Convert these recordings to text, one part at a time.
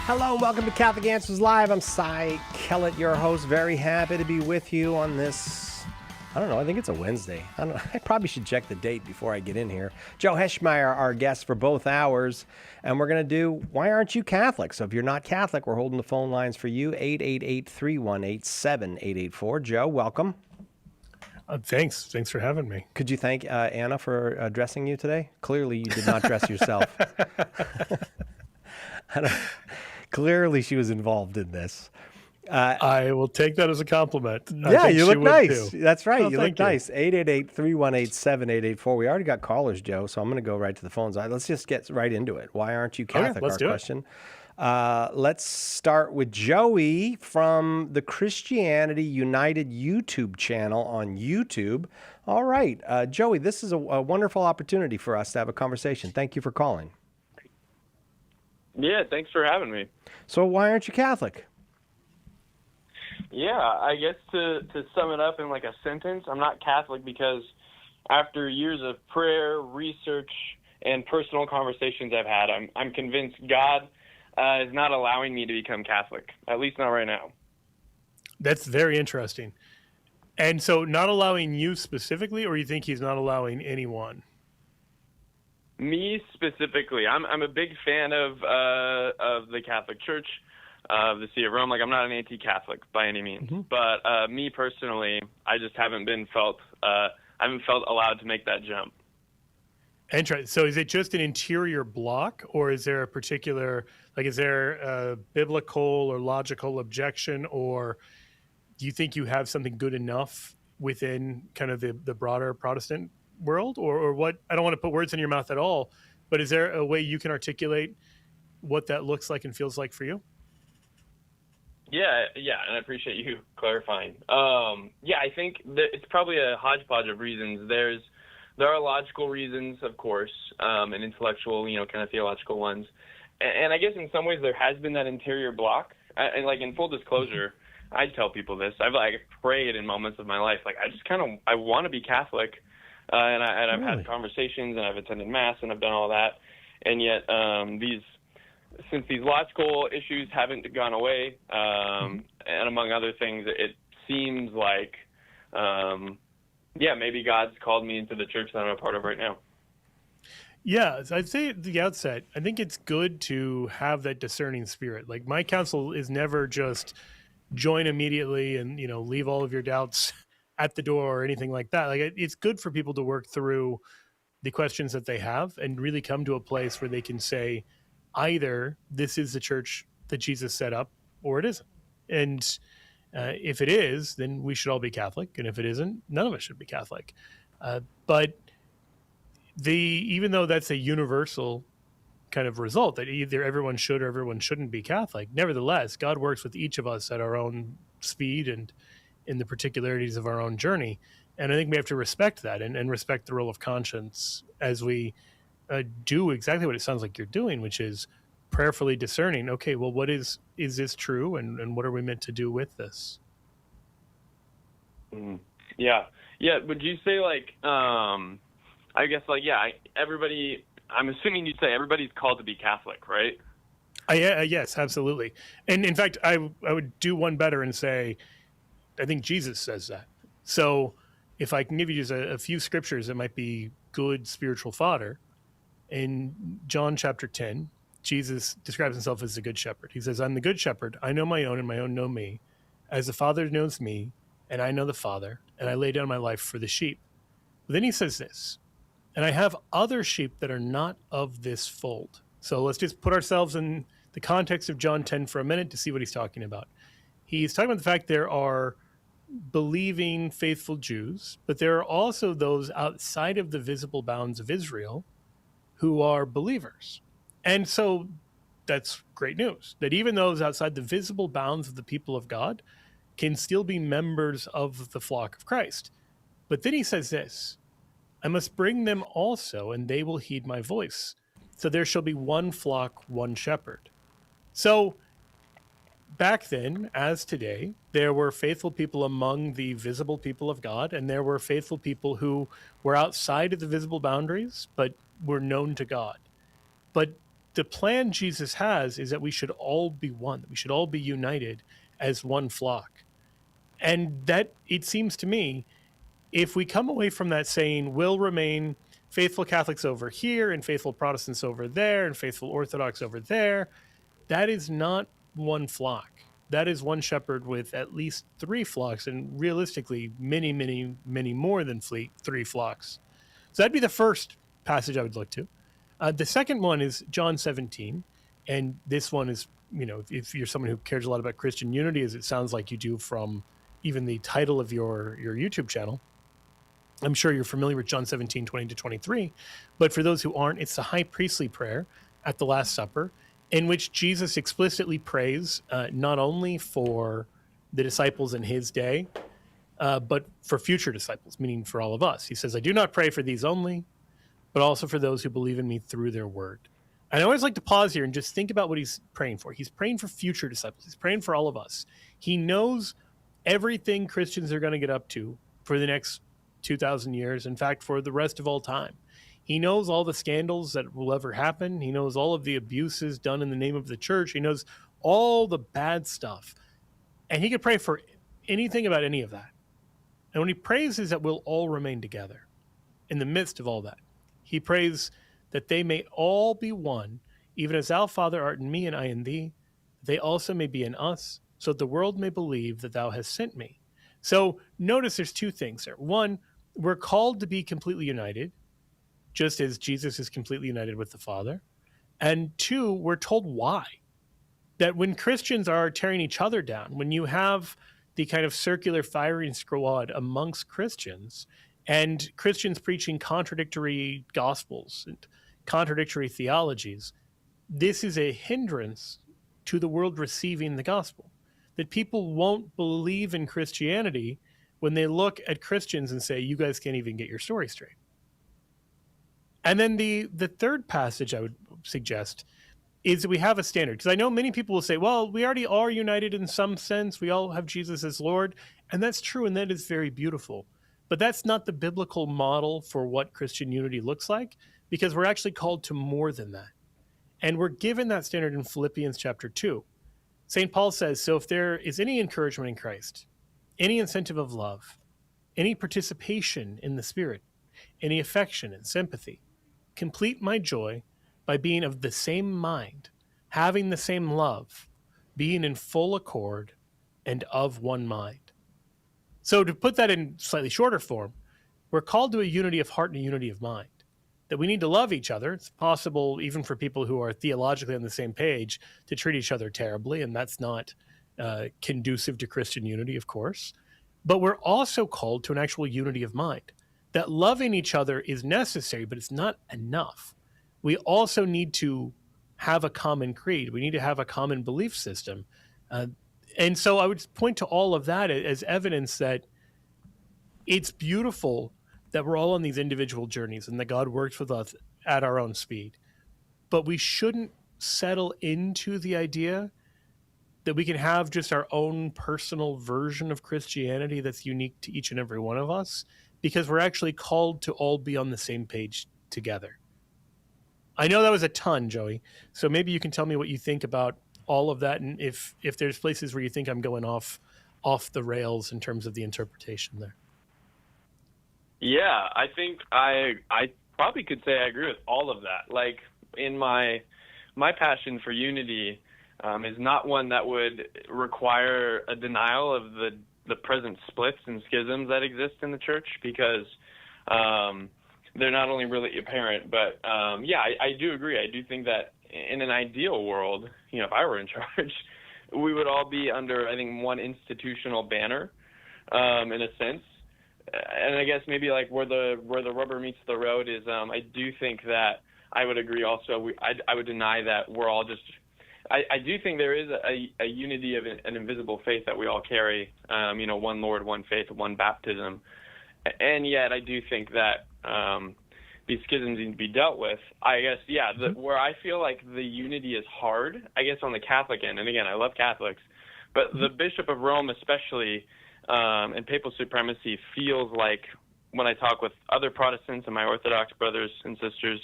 Hello and welcome to Catholic Answers Live. I'm Cy Kellett, your host. Very happy to be with you on this, I don't know, I think it's a Wednesday. I probably should check the date before I get in here. Joe Heschmeyer, our guest for both hours, and we're going to do Why Aren't You Catholic? So if you're not Catholic, we're holding the phone lines for you, 888-318-7884. Joe, welcome. Thanks for having me. Could you thank Anna for dressing you today? Clearly you did not dress yourself. Clearly she was involved in this. I will take that as a compliment. Yeah, you look nice. Too. That's right. Oh, you look nice. 888-318-7884. We already got callers, Joe, so I'm going to go right to the phones. Let's just get right into it. Why aren't you Catholic? Okay, let's do question. Let's start with Joey from the Christianity United YouTube channel on YouTube. All right. Joey, this is a wonderful opportunity for us to have a conversation. Thank you for calling. Yeah, thanks for having me. So why aren't you Catholic? Yeah, I guess to sum it up in like a sentence, I'm not Catholic because after years of prayer, research, and personal conversations I've had, I'm convinced God is not allowing me to become Catholic, at least not right now. That's very interesting. And so not allowing you specifically, or you think he's not allowing anyone? Me specifically, I'm a big fan of the Catholic Church, of the See of Rome. Like, I'm not an anti-Catholic by any means, but me personally, I just haven't felt allowed to make that jump. Interesting. So is it just an interior block, or is there a particular, like, is there a biblical or logical objection, or do you think you have something good enough within kind of the broader Protestant world, or what? I don't want to put words in your mouth at all, but is there a way you can articulate what that looks like and feels like for you? Yeah, and I appreciate you clarifying. Yeah, I think that it's probably a hodgepodge of reasons. There are logical reasons, of course, and intellectual, kind of theological ones. And I guess in some ways there has been that interior block. And like, in full disclosure, I tell people this. I've prayed in moments of my life, like I want to be Catholic. And I've had conversations, and I've attended Mass, and I've done all that. And yet, since these logical issues haven't gone away, and among other things, it seems like, maybe God's called me into the church that I'm a part of right now. Yeah, I'd say at the outset, I think it's good to have that discerning spirit. Like, my counsel is never just join immediately and, leave all of your doubts at the door or anything like that. Like, it's good for people to work through the questions that they have and really come to a place where they can say, either this is the church that Jesus set up or it isn't. And if it is, then we should all be Catholic. And if it isn't, none of us should be Catholic. But even though that's a universal kind of result that either everyone should or everyone shouldn't be Catholic, nevertheless, God works with each of us at our own speed and in the particularities of our own journey. And I think we have to respect that and respect the role of conscience as we do exactly what it sounds like you're doing, which is prayerfully discerning, okay, well, what is this true? And what are we meant to do with this? Yeah. Would you say everybody, I'm assuming you'd say everybody's called to be Catholic, right? Yes, absolutely. And in fact, I would do one better and say, I think Jesus says that. So if I can give you just a few scriptures that might be good spiritual fodder, in John chapter 10, Jesus describes himself as the good shepherd. He says, I'm the good shepherd. I know my own and my own know me. As the Father knows me and I know the Father, and I lay down my life for the sheep. But then he says this, and I have other sheep that are not of this fold. So let's just put ourselves in the context of John 10 for a minute to see what he's talking about. He's talking about the fact there are believing, faithful Jews, but there are also those outside of the visible bounds of Israel who are believers. And so that's great news, that even those outside the visible bounds of the people of God can still be members of the flock of Christ. But then he says this, I must bring them also, and they will heed my voice. So there shall be one flock, one shepherd. So back then, as today, there were faithful people among the visible people of God, and there were faithful people who were outside of the visible boundaries, but were known to God. But the plan Jesus has is that we should all be one, that we should all be united as one flock. And that, it seems to me, if we come away from that saying, we'll remain faithful Catholics over here and faithful Protestants over there and faithful Orthodox over there, that is not one flock. That is one shepherd with at least 3 flocks, and realistically, many, many, many more than 3 flocks. So that'd be the first passage I would look to. The second one is John 17. And this one is, if you're someone who cares a lot about Christian unity, as it sounds like you do from even the title of your YouTube channel, I'm sure you're familiar with John 17, 20 to 23. But for those who aren't, it's the high priestly prayer at the Last Supper, in which Jesus explicitly prays not only for the disciples in his day, but for future disciples, meaning for all of us. He says, I do not pray for these only, but also for those who believe in me through their word. And I always like to pause here and just think about what he's praying for. He's praying for future disciples. He's praying for all of us. He knows everything Christians are going to get up to for the next 2,000 years. In fact, for the rest of all time. He knows all the scandals that will ever happen. He knows all of the abuses done in the name of the church. He knows all the bad stuff. And he could pray for anything about any of that. And when he prays is that we'll all remain together in the midst of all that. He prays that they may all be one, even as thou, Father, art in me and I in thee, they also may be in us, so that the world may believe that thou hast sent me. So notice there's 2 things there. One, we're called to be completely united, just as Jesus is completely united with the Father. And 2, we're told why. That when Christians are tearing each other down, when you have the kind of circular firing squad amongst Christians, and Christians preaching contradictory gospels and contradictory theologies, this is a hindrance to the world receiving the gospel. That people won't believe in Christianity when they look at Christians and say, you guys can't even get your story straight. And then the third passage I would suggest is that we have a standard. Because I know many people will say, well, we already are united in some sense. We all have Jesus as Lord. And that's true, and that is very beautiful. But that's not the biblical model for what Christian unity looks like, because we're actually called to more than that. And we're given that standard in Philippians chapter 2. St. Paul says, so if there is any encouragement in Christ, any incentive of love, any participation in the Spirit, any affection and sympathy, complete my joy by being of the same mind, having the same love, being in full accord and of one mind. So to put that in slightly shorter form, we're called to a unity of heart and a unity of mind, that we need to love each other. It's possible, even for people who are theologically on the same page, to treat each other terribly, and that's not conducive to Christian unity, of course. But we're also called to an actual unity of mind, that loving each other is necessary, but it's not enough. We also need to have a common creed. We need to have a common belief system. And so I would point to all of that as evidence that it's beautiful that we're all on these individual journeys and that God works with us at our own speed. But we shouldn't settle into the idea that we can have just our own personal version of Christianity that's unique to each and every one of us, because we're actually called to all be on the same page together. I know that was a ton, Joey, so maybe you can tell me what you think about all of that, and if there's places where you think I'm going off the rails in terms of the interpretation there. Yeah, I think I probably could say I agree with all of that. Like, in my passion for unity is not one that would require a denial of the present splits and schisms that exist in the church, because they're not only really apparent, but I do agree. I do think that in an ideal world, if I were in charge, we would all be under, I think, one institutional banner, in a sense. And I guess maybe like where the rubber meets the road is, I do think that I would agree also. I would deny that we're all just. I do think there is a unity of an invisible faith that we all carry. One Lord, one faith, one baptism, and yet I do think that these schisms need to be dealt with. I guess, where I feel like the unity is hard, I guess on the Catholic end, and again, I love Catholics, but the Bishop of Rome especially, and papal supremacy feels like, when I talk with other Protestants and my Orthodox brothers and sisters,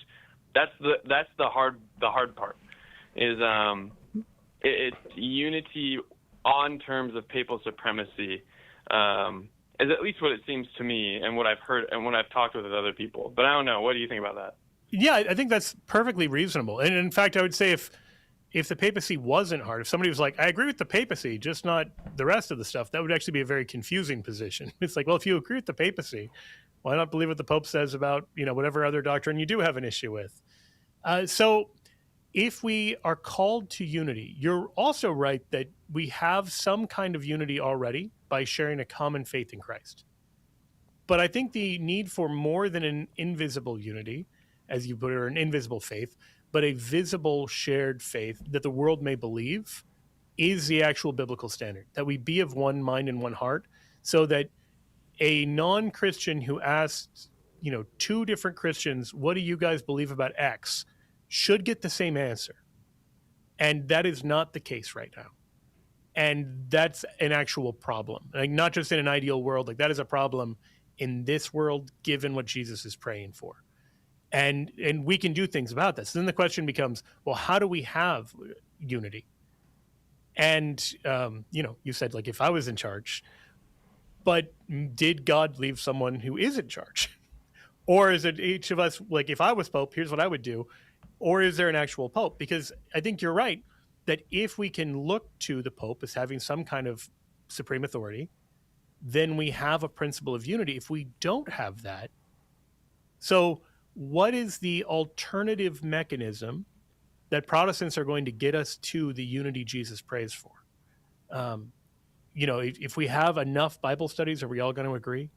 That's the hard part is it's unity on terms of papal supremacy. Is at least what it seems to me, and what I've heard, and what I've talked with other people. But I don't know. What do you think about that? Yeah, I think that's perfectly reasonable. And in fact, I would say if the papacy wasn't hard, if somebody was like, I agree with the papacy, just not the rest of the stuff, that would actually be a very confusing position. It's like, well, if you agree with the papacy, why not believe what the Pope says about, whatever other doctrine you do have an issue with? So if we are called to unity, you're also right that we have some kind of unity already by sharing a common faith in Christ. But I think the need for more than an invisible unity, as you put it, or an invisible faith, but a visible shared faith that the world may believe, is the actual biblical standard, that we be of one mind and one heart, so that a non-Christian who asks, two different Christians, what do you guys believe about X, should get the same answer. And that is not the case right now. And that's an actual problem. Like, not just in an ideal world, like that is a problem in this world, given what Jesus is praying for. And we can do things about this. Then the question becomes, well, how do we have unity? And, you said, like, if I was in charge, but did God leave someone who is in charge? Or is it each of us, like, if I was Pope, here's what I would do? Or is there an actual Pope? Because I think you're right that if we can look to the Pope as having some kind of supreme authority, then we have a principle of unity. If we don't have that, so what is the alternative mechanism that Protestants are going to get us to the unity Jesus prays for? If we have enough Bible studies, are we all going to agree?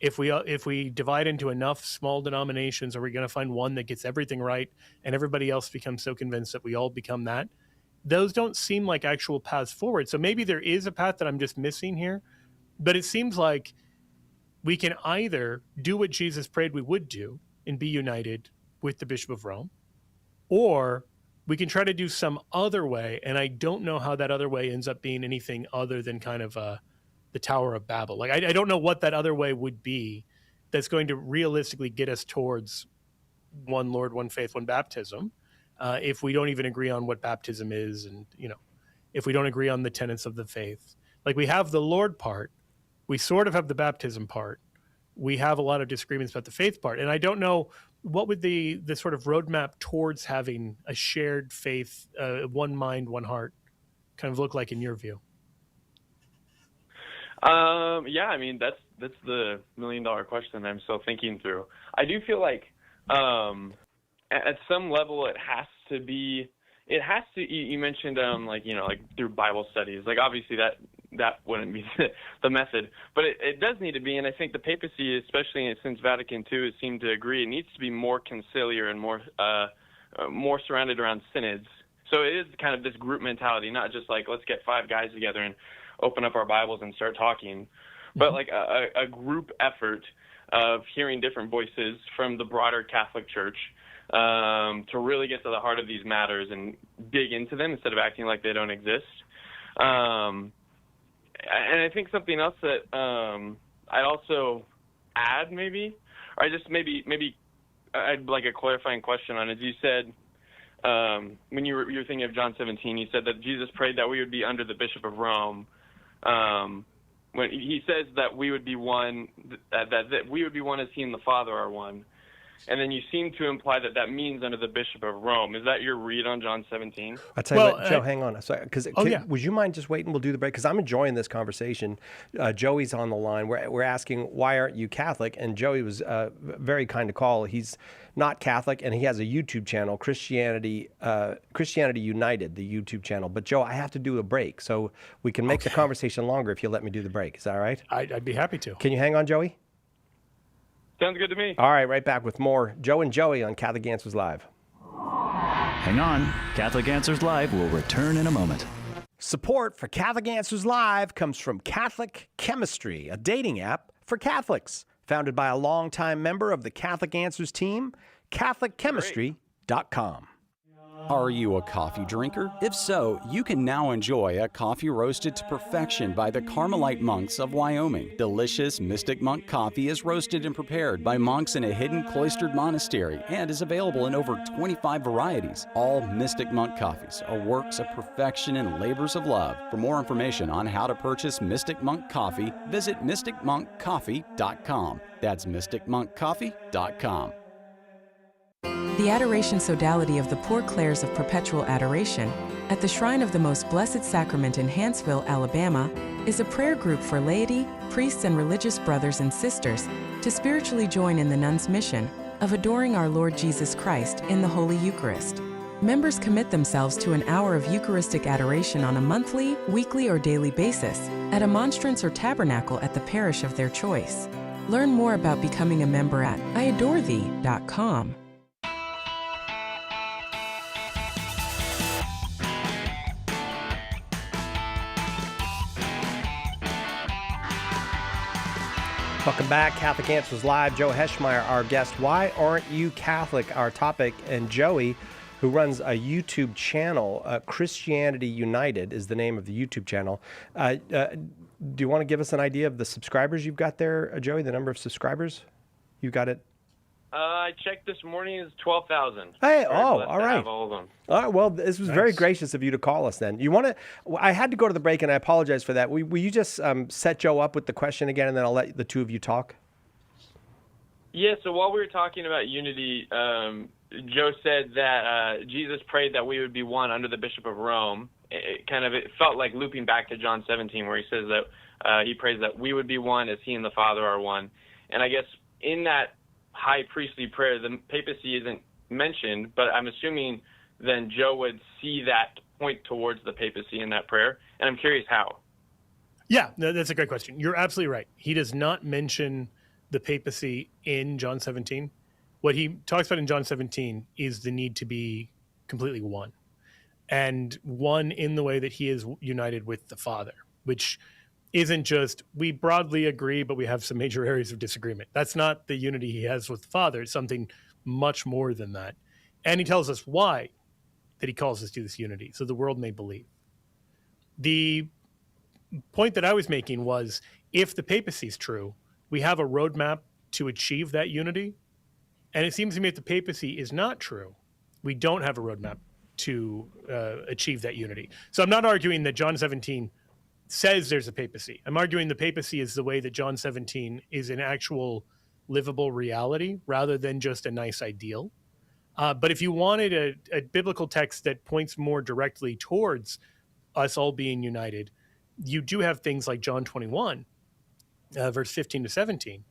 If we divide into enough small denominations, are we going to find one that gets everything right and everybody else becomes so convinced that we all become that? Those don't seem like actual paths forward. So maybe there is a path that I'm just missing here, but it seems like we can either do what Jesus prayed we would do and be united with the Bishop of Rome, or we can try to do some other way. And I don't know how that other way ends up being anything other than kind of the Tower of Babel. Like, I don't know what that other way would be that's going to realistically get us towards one Lord, one faith, one baptism, if we don't even agree on what baptism is, and if we don't agree on the tenets of the faith. Like, we have the Lord part, we sort of have the baptism part, we have a lot of disagreements about the faith part, and I don't know what would the sort of roadmap towards having a shared faith, one mind, one heart, kind of look like in your view? Yeah, I mean, that's the $1 million question I'm still thinking through. I do feel like at some level it has to, you mentioned like through Bible studies. Like, obviously that wouldn't be the method, but it does need to be. And I think the papacy, especially since Vatican II, has seemed to agree it needs to be more conciliar and more surrounded around synods. So it is kind of this group mentality, not just like, let's get 5 guys together and open up our Bibles and start talking, but like a group effort of hearing different voices from the broader Catholic Church to really get to the heart of these matters and dig into them instead of acting like they don't exist. And I think something else that I'd also add maybe I'd like a clarifying question on it. You said when you were thinking of John 17, you said that Jesus prayed that we would be under the Bishop of Rome. When he says that we would be one, that we would be one as he and the Father are one. And then you seem to imply that means under the Bishop of Rome. Is that your read on John 17? I'll tell you what, Joe, hang on. Sorry, would you mind just waiting? We'll do the break, because I'm enjoying this conversation. Joey's on the line. We're asking, why aren't you Catholic? And Joey was very kind to call. He's not Catholic, and he has a YouTube channel, Christianity United, the YouTube channel. But Joe, I have to do a break, so we can make the conversation longer if you let me do the break. Is that all right? I'd be happy to. Can you hang on, Joey? Sounds good to me. All right, right back with more Joe and Joey on Catholic Answers Live. Hang on. Catholic Answers Live will return in a moment. Support for Catholic Answers Live comes from Catholic Chemistry, a dating app for Catholics. Founded by a longtime member of the Catholic Answers team, CatholicChemistry.com. Are you a coffee drinker? If so, you can now enjoy a coffee roasted to perfection by the Carmelite monks of Wyoming. Delicious Mystic Monk coffee is roasted and prepared by monks in a hidden cloistered monastery and is available in over 25 varieties. All Mystic Monk coffees are works of perfection and labors of love. For more information on how to purchase Mystic Monk coffee, visit mysticmonkcoffee.com. That's mysticmonkcoffee.com. The Adoration Sodality of the Poor Clares of Perpetual Adoration at the Shrine of the Most Blessed Sacrament in Hanceville, Alabama, is a prayer group for laity, priests, and religious brothers and sisters to spiritually join in the nuns' mission of adoring our Lord Jesus Christ in the Holy Eucharist. Members commit themselves to an hour of Eucharistic adoration on a monthly, weekly, or daily basis at a monstrance or tabernacle at the parish of their choice. Learn more about becoming a member at iadorethee.com. Welcome back. Catholic Answers Live. Joe Heschmeyer, our guest. Why aren't you Catholic? Our topic. And Joey, who runs a YouTube channel, Christianity United is the name of the YouTube channel. Do you want to give us an idea of the subscribers you've got there, Joey? The number of subscribers? You got it? I checked this morning. It's 12,000. Hey, all Blessed to right. have all of them. All right. Well, this was very gracious of you to call us. Then you want to? I had to go to the break, and I apologize for that. Will you just set Joe up with the question again, and then I'll let the two of you talk? Yeah. So while we were talking about unity, Joe said that Jesus prayed that we would be one under the Bishop of Rome. It felt like looping back to John 17, where he says that he prays that we would be one as he and the Father are one. And I guess in that high priestly prayer, the papacy isn't mentioned, but I'm assuming then Joe would see that point towards the papacy in that prayer, and I'm curious how. Yeah, no, that's a great question. You're absolutely right. He does not mention the papacy in John 17. What he talks about in John 17 is the need to be completely one, and one in the way that he is united with the Father, which isn't just we broadly agree, but we have some major areas of disagreement. That's not the unity he has with the Father. It's something much more than that. And he tells us why that he calls us to this unity, so the world may believe. The point that I was making was, if the papacy is true, we have a roadmap to achieve that unity. And it seems to me if the papacy is not true, we don't have a roadmap to achieve that unity. So I'm not arguing that John 17 says there's a papacy. I'm arguing the papacy is the way that John 17 is an actual livable reality rather than just a nice ideal. But if you wanted a biblical text that points more directly towards us all being united, you do have things like John 21, verse 15 to 17,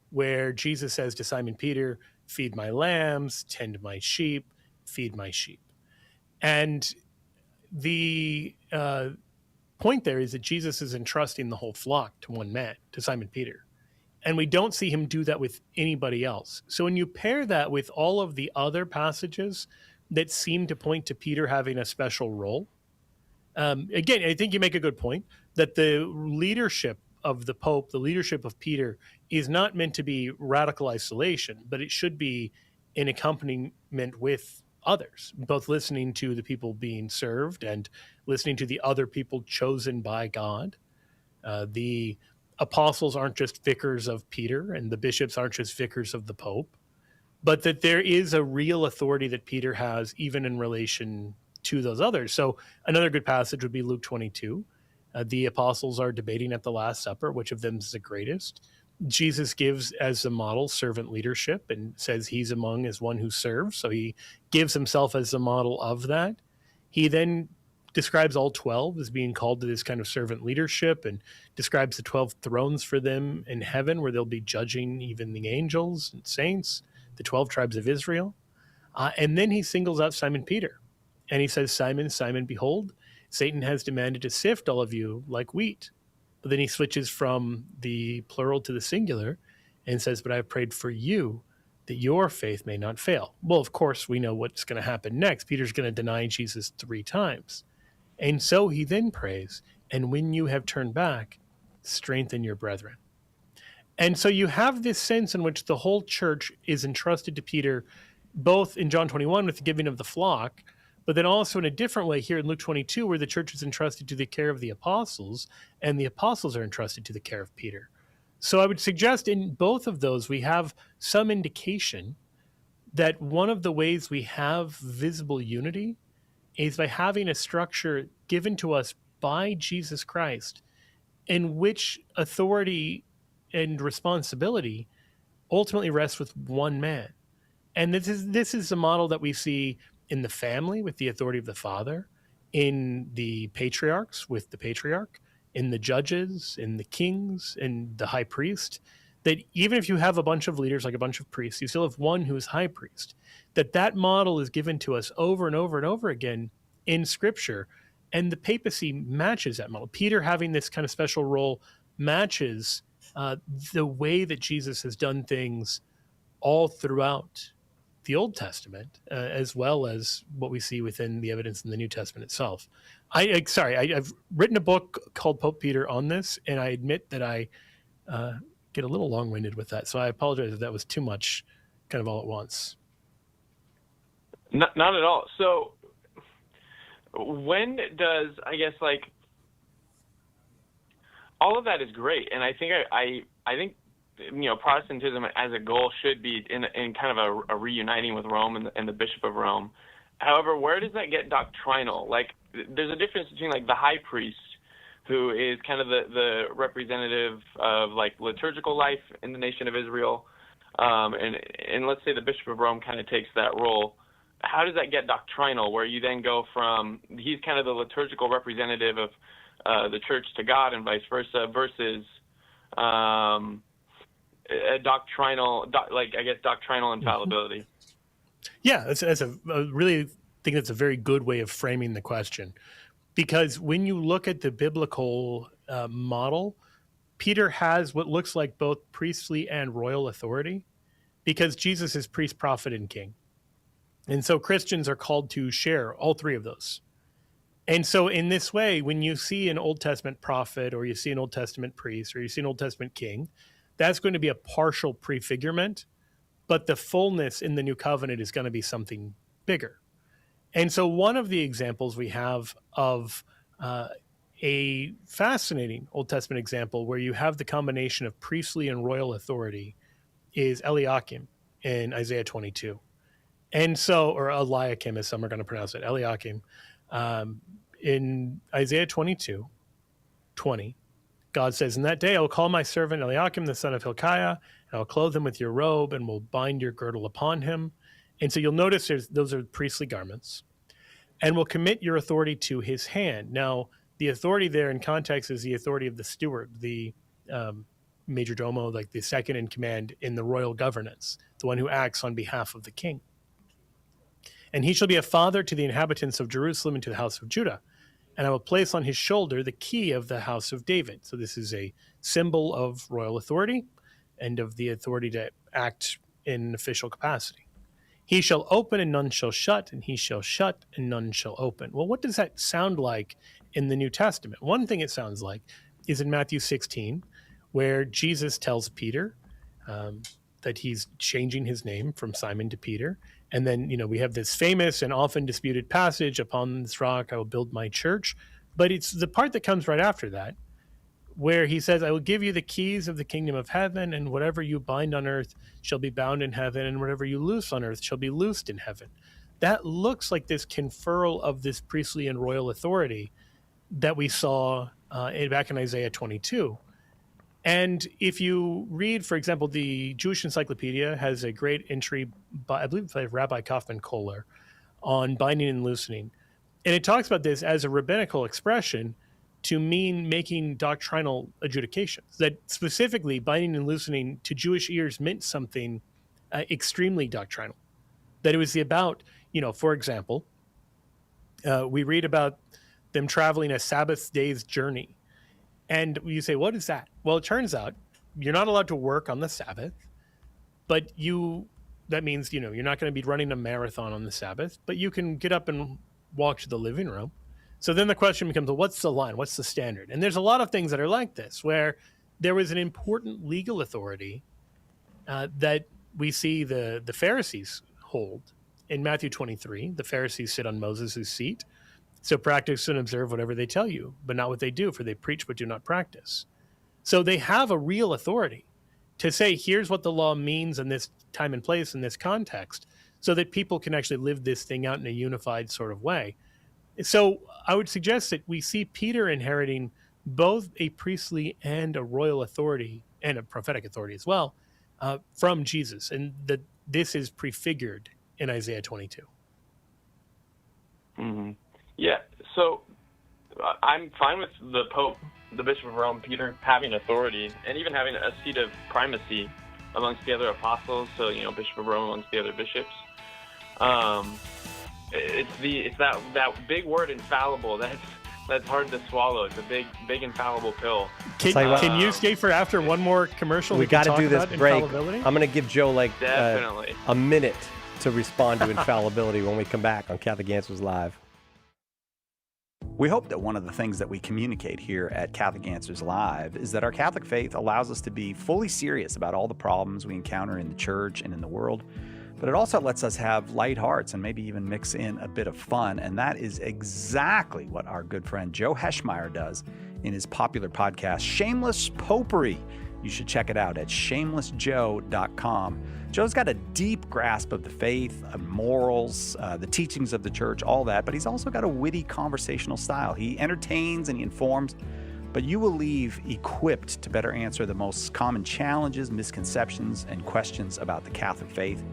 where Jesus says to Simon Peter, feed my lambs, tend my sheep, feed my sheep. And the point there is that Jesus is entrusting the whole flock to one man, to Simon Peter. And we don't see him do that with anybody else. So when you pair that with all of the other passages that seem to point to Peter having a special role, again, I think you make a good point that the leadership of the Pope, the leadership of Peter, is not meant to be radical isolation, but it should be an accompaniment with others, both listening to the people being served and listening to the other people chosen by God. The apostles aren't just vicars of Peter, and the bishops aren't just vicars of the Pope, but that there is a real authority that Peter has even in relation to those others. So another good passage would be Luke 22. The apostles are debating at the Last Supper, which of them is the greatest. Jesus gives as a model servant leadership and says he's among as one who serves. So he gives himself as the model of that. He then describes all 12 as being called to this kind of servant leadership and describes the 12 thrones for them in heaven where they'll be judging even the angels and saints, the 12 tribes of Israel. And then he singles out Simon Peter. And he says, Simon, Simon, behold, Satan has demanded to sift all of you like wheat. But then he switches from the plural to the singular and says, but I have prayed for you that your faith may not fail. Well, of course, we know what's going to happen next. Peter's going to deny Jesus 3 times. And so he then prays, and when you have turned back, strengthen your brethren. And so you have this sense in which the whole church is entrusted to Peter, both in John 21 with the giving of the flock, but then also in a different way here in Luke 22, where the church is entrusted to the care of the apostles, and the apostles are entrusted to the care of Peter. So I would suggest in both of those, we have some indication that one of the ways we have visible unity is by having a structure given to us by Jesus Christ, in which authority and responsibility ultimately rests with one man. And this is a model that we see in the family with the authority of the father, in the patriarchs with the patriarch, in the judges, in the kings, in the high priest, that even if you have a bunch of leaders, like a bunch of priests, you still have one who is high priest. That model is given to us over and over and over again in Scripture, and the papacy matches that model. Peter having this kind of special role matches the way that Jesus has done things all throughout the Old Testament, as well as what we see within the evidence in the New Testament itself. I've written a book called Pope Peter on this, and I admit that I get a little long-winded with that. So I apologize if that was too much kind of all at once. Not at all. So when does, I guess, like, all of that is great, and I think I think Protestantism as a goal should be in kind of a reuniting with Rome and the Bishop of Rome. However, where does that get doctrinal? Like, there's a difference between, like, the high priest, who is kind of the representative of, like, liturgical life in the nation of Israel, and let's say the Bishop of Rome kind of takes that role. How does that get doctrinal, where you then go from, he's kind of the liturgical representative of the church to God and vice versa, versus a doctrinal infallibility? Yeah, that's a really think that's a very good way of framing the question, because when you look at the biblical model, Peter has what looks like both priestly and royal authority, because Jesus is priest, prophet, and king. And so Christians are called to share all three of those. And so in this way, when you see an Old Testament prophet, or you see an Old Testament priest, or you see an Old Testament king, that's going to be a partial prefigurement, but the fullness in the new covenant is going to be something bigger. And so one of the examples we have of a fascinating Old Testament example where you have the combination of priestly and royal authority is Eliakim in Isaiah 22. And so, or Eliakim, as some are going to pronounce it, Eliakim. In Isaiah 22:20, God says, "In that day I will call my servant Eliakim, the son of Hilkiah, and I will clothe him with your robe and will bind your girdle upon him." And so you'll notice those are priestly garments. "And will commit your authority to his hand." Now, the authority there in context is the authority of the steward, the major domo, like the second in command in the royal governance, the one who acts on behalf of the king. "And he shall be a father to the inhabitants of Jerusalem and to the house of Judah. And I will place on his shoulder the key of the house of David." So this is a symbol of royal authority and of the authority to act in an official capacity. "He shall open and none shall shut, and he shall shut and none shall open." Well, what does that sound like in the New Testament? One thing it sounds like is in Matthew 16, where Jesus tells Peter that he's changing his name from Simon to Peter. And then, we have this famous and often disputed passage, "Upon this rock I will build my church." But it's the part that comes right after that, where he says, "I will give you the keys of the kingdom of heaven, and whatever you bind on earth shall be bound in heaven, and whatever you loose on earth shall be loosed in heaven." That looks like this conferral of this priestly and royal authority that we saw back in Isaiah 22. And if you read, for example, the Jewish Encyclopedia has a great entry by, I believe, by Rabbi Kaufman Kohler on binding and loosening. And it talks about this as a rabbinical expression to mean making doctrinal adjudications, that specifically binding and loosening to Jewish ears meant something extremely doctrinal. That it was about, for example, we read about them traveling a Sabbath day's journey. And you say, what is that? Well, it turns out you're not allowed to work on the Sabbath, but that means, you're not going to be running a marathon on the Sabbath, but you can get up and walk to the living room. So then the question becomes, well, what's the line? What's the standard? And there's a lot of things that are like this, where there was an important legal authority that we see the Pharisees hold in Matthew 23, the Pharisees sit on Moses' seat. So practice and observe whatever they tell you, but not what they do, for they preach but do not practice. So they have a real authority to say, here's what the law means in this time and place, in this context, so that people can actually live this thing out in a unified sort of way. So I would suggest that we see Peter inheriting both a priestly and a royal authority, and a prophetic authority as well, from Jesus, and that this is prefigured in Isaiah 22. Mm-hmm. Yeah, so I'm fine with the Pope, the Bishop of Rome, Peter, having authority and even having a seat of primacy amongst the other apostles. So, Bishop of Rome amongst the other bishops. It's that big word, infallible. That's hard to swallow. It's a big infallible pill. Can you stay for after one more commercial? We got to do this break. I'm going to give Joe definitely a minute to respond to infallibility when we come back on Catholic Answers Live. We hope that one of the things that we communicate here at Catholic Answers Live is that our Catholic faith allows us to be fully serious about all the problems we encounter in the church and in the world, but it also lets us have light hearts and maybe even mix in a bit of fun, and that is exactly what our good friend Joe Heschmeyer does in his popular podcast, Shameless Popery. You should check it out at shamelessjoe.com. Joe's got a deep grasp of the faith, of morals, the teachings of the church, all that, but he's also got a witty conversational style. He entertains and he informs, but you will leave equipped to better answer the most common challenges, misconceptions, and questions about the Catholic faith.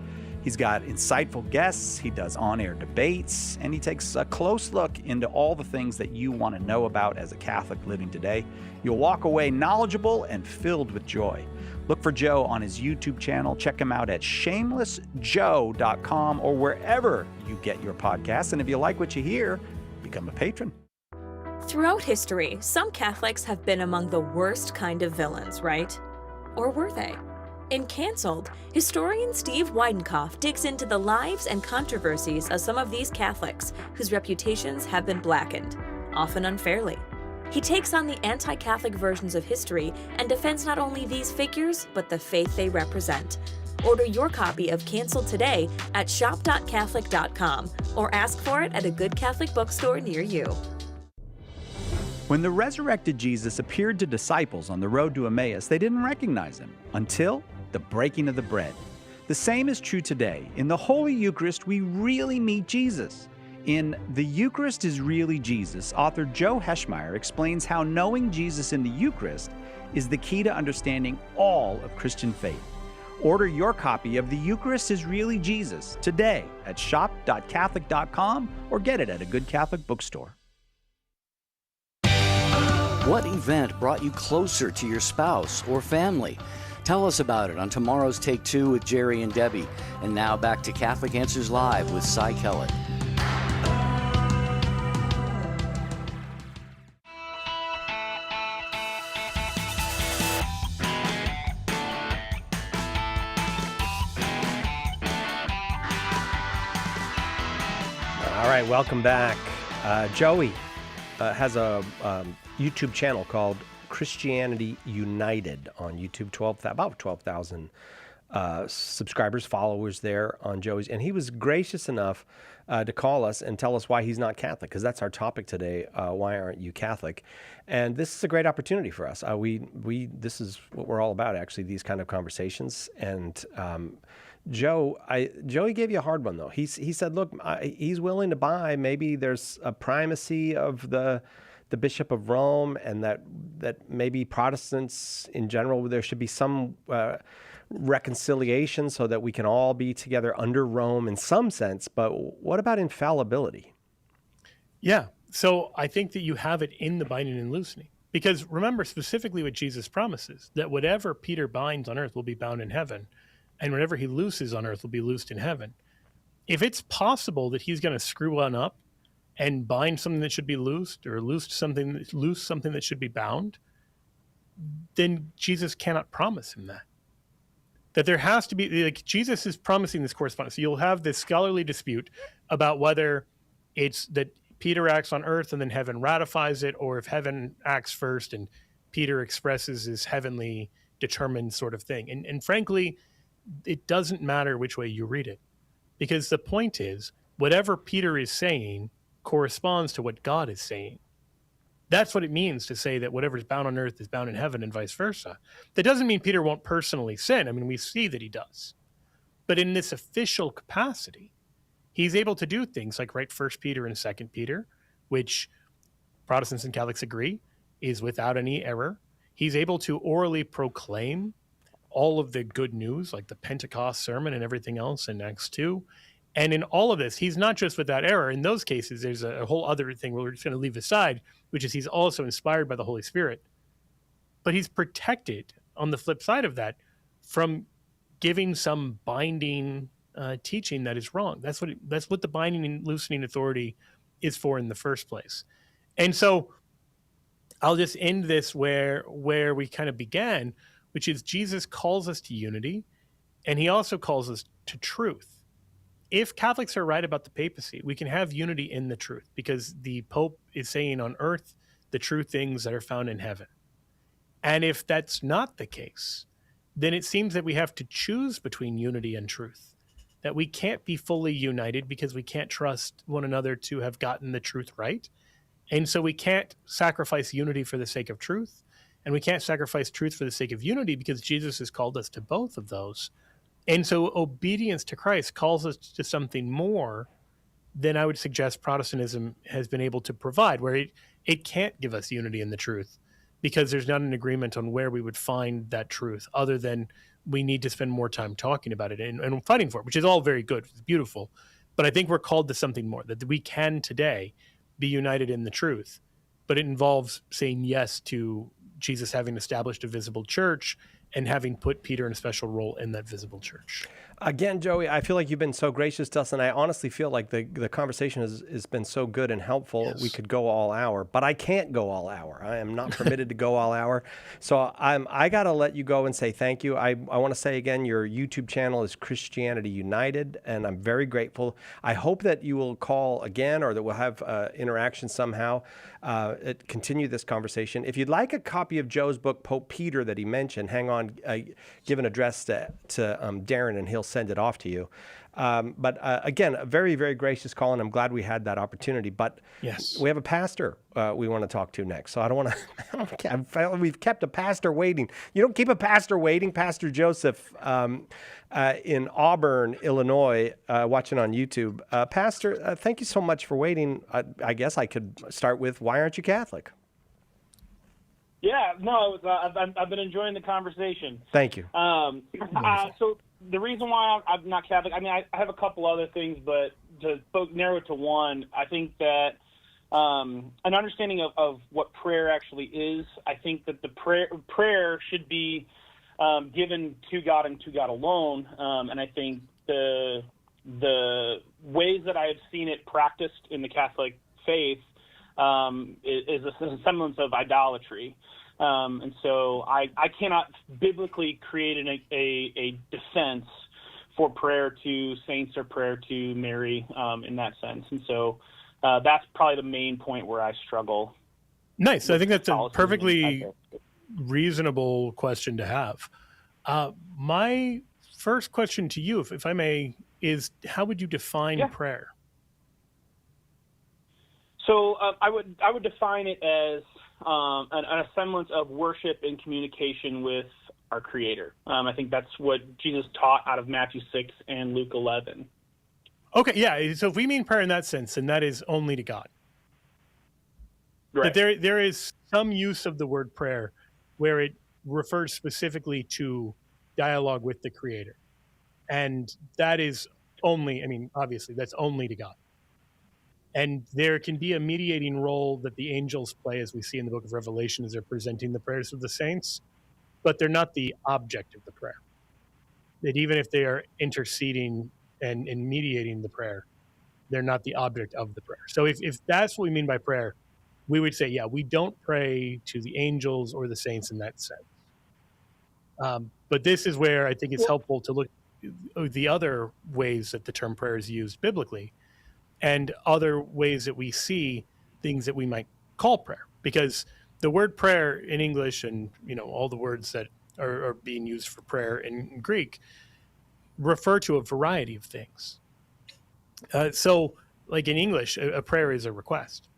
He's got insightful guests, he does on-air debates, and he takes a close look into all the things that you want to know about as a Catholic living today. You'll walk away knowledgeable and filled with joy. Look for Joe on his YouTube channel. Check him out at shamelessjoe.com or wherever you get your podcasts. And if you like what you hear, become a patron. Throughout history, some Catholics have been among the worst kind of villains, right? Or were they? In Cancelled, historian Steve Weidenkopf digs into the lives and controversies of some of these Catholics whose reputations have been blackened, often unfairly. He takes on the anti-Catholic versions of history and defends not only these figures, but the faith they represent. Order your copy of Cancelled today at shop.catholic.com or ask for it at a good Catholic bookstore near you. When the resurrected Jesus appeared to disciples on the road to Emmaus, they didn't recognize him until the breaking of the bread. The same is true today. In the Holy Eucharist, we really meet Jesus. In The Eucharist is Really Jesus, author Joe Heschmeyer explains how knowing Jesus in the Eucharist is the key to understanding all of Christian faith. Order your copy of The Eucharist is Really Jesus today at shop.catholic.com or get it at a good Catholic bookstore. What event brought you closer to your spouse or family? Tell us about it on tomorrow's Take Two with Jerry and Debbie. And now back to Catholic Answers Live with Cy Kellett. All right, welcome back. Joey has a YouTube channel called Christianity United on YouTube. About 12,000 subscribers, followers there on Joey's. And he was gracious enough to call us and tell us why he's not Catholic, because that's our topic today. Why aren't you Catholic? And this is a great opportunity for us. This is what we're all about, actually, these kind of conversations. And Joey gave you a hard one, though. He said, look, he's willing to buy. Maybe there's a primacy of the Bishop of Rome, and that maybe Protestants in general, there should be some reconciliation so that we can all be together under Rome in some sense. But what about infallibility? Yeah. So I think that you have it in the binding and loosening. Because remember specifically what Jesus promises, that whatever Peter binds on earth will be bound in heaven, and whatever he looses on earth will be loosed in heaven. If it's possible that he's going to screw one up and bind something that should be loosed, or loose something that should be bound, then Jesus cannot promise him that. That there has to be, like, Jesus is promising this correspondence. So you'll have this scholarly dispute about whether it's that Peter acts on earth and then heaven ratifies it, or if heaven acts first and Peter expresses his heavenly determined sort of thing. And frankly, it doesn't matter which way you read it. because the point is, whatever Peter is saying corresponds to what God is saying. That's what it means to say that whatever's bound on earth is bound in heaven and vice versa. That doesn't mean Peter won't personally sin. I mean, we see that he does. But in this official capacity, he's able to do things like write 1 Peter and 2 Peter, which Protestants and Catholics agree is without any error. He's able to orally proclaim all of the good news, like the Pentecost sermon and everything else in Acts 2. And in all of this, he's not just without error. In those cases, there's a whole other thing we're just going to leave aside, which is he's also inspired by the Holy Spirit. But he's protected, on the flip side of that, from giving some binding teaching that is wrong. That's what the binding and loosening authority is for in the first place. And so I'll just end this where we kind of began, which is Jesus calls us to unity, and he also calls us to truth. If Catholics are right about the papacy, we can have unity in the truth, because the Pope is saying on earth the true things that are found in heaven. And if that's not the case, then it seems that we have to choose between unity and truth, that we can't be fully united because we can't trust one another to have gotten the truth right. And so we can't sacrifice unity for the sake of truth, and we can't sacrifice truth for the sake of unity, because Jesus has called us to both of those. And so obedience to Christ calls us to something more than I would suggest Protestantism has been able to provide, where it can't give us unity in the truth, because there's not an agreement on where we would find that truth, other than we need to spend more time talking about it and fighting for it, which is all very good. It's beautiful. But I think we're called to something more, that we can today be united in the truth. But it involves saying yes to Jesus having established a visible church and having put Peter in a special role in that visible church. Again, Joey, I feel like you've been so gracious to us, and I honestly feel like the conversation has been so good and helpful. Yes. We could go all hour, but I can't go all hour. I am not permitted to go all hour. So I got to let you go and say thank you. I want to say again, your YouTube channel is Christianity United, and I'm very grateful. I hope that you will call again, or that we'll have interaction somehow, continue this conversation. If you'd like a copy of Joe's book, Pope Peter, that he mentioned, hang on, give an address to Darren, and he'll send it off to you. But again, a very, very gracious call, and I'm glad we had that opportunity. But yes, we have a pastor we want to talk to next. So I don't want to, we've kept a pastor waiting. You don't keep a pastor waiting. Pastor Joseph in Auburn, Illinois, watching on YouTube. Pastor, thank you so much for waiting. I guess I could start with, why aren't you Catholic? Yeah, no, I've been enjoying the conversation. Thank you. So the reason why I'm not Catholic, I mean, I have a couple other things, but to narrow it to one, I think that an understanding of what prayer actually is, I think that the prayer should be given to God and to God alone, and I think the ways that I have seen it practiced in the Catholic faith is a semblance of idolatry. And so I cannot biblically create a defense for prayer to saints or prayer to Mary in that sense. And so that's probably the main point where I struggle. Nice. I think that's a perfectly reasonable question to have. My first question to you, if I may, is how would you define prayer? So I would define it as a semblance of worship and communication with our Creator. I think that's what Jesus taught out of Matthew 6 and Luke 11. Okay, yeah. So if we mean prayer in that sense, then that is only to God. Right. But there is some use of the word prayer where it refers specifically to dialogue with the Creator. And that is only, I mean, obviously, that's only to God. And there can be a mediating role that the angels play, as we see in the book of Revelation, as they're presenting the prayers of the saints, but they're not the object of the prayer. That even if they are interceding and mediating the prayer, they're not the object of the prayer. So if that's what we mean by prayer, we would say, yeah, we don't pray to the angels or the saints in that sense. But this is where I think it's helpful to look at the other ways that the term prayer is used biblically, and other ways that we see things that we might call prayer. Because the word prayer in English, and all the words that are being used for prayer in Greek, refer to a variety of things. So, like in English, a prayer is a request,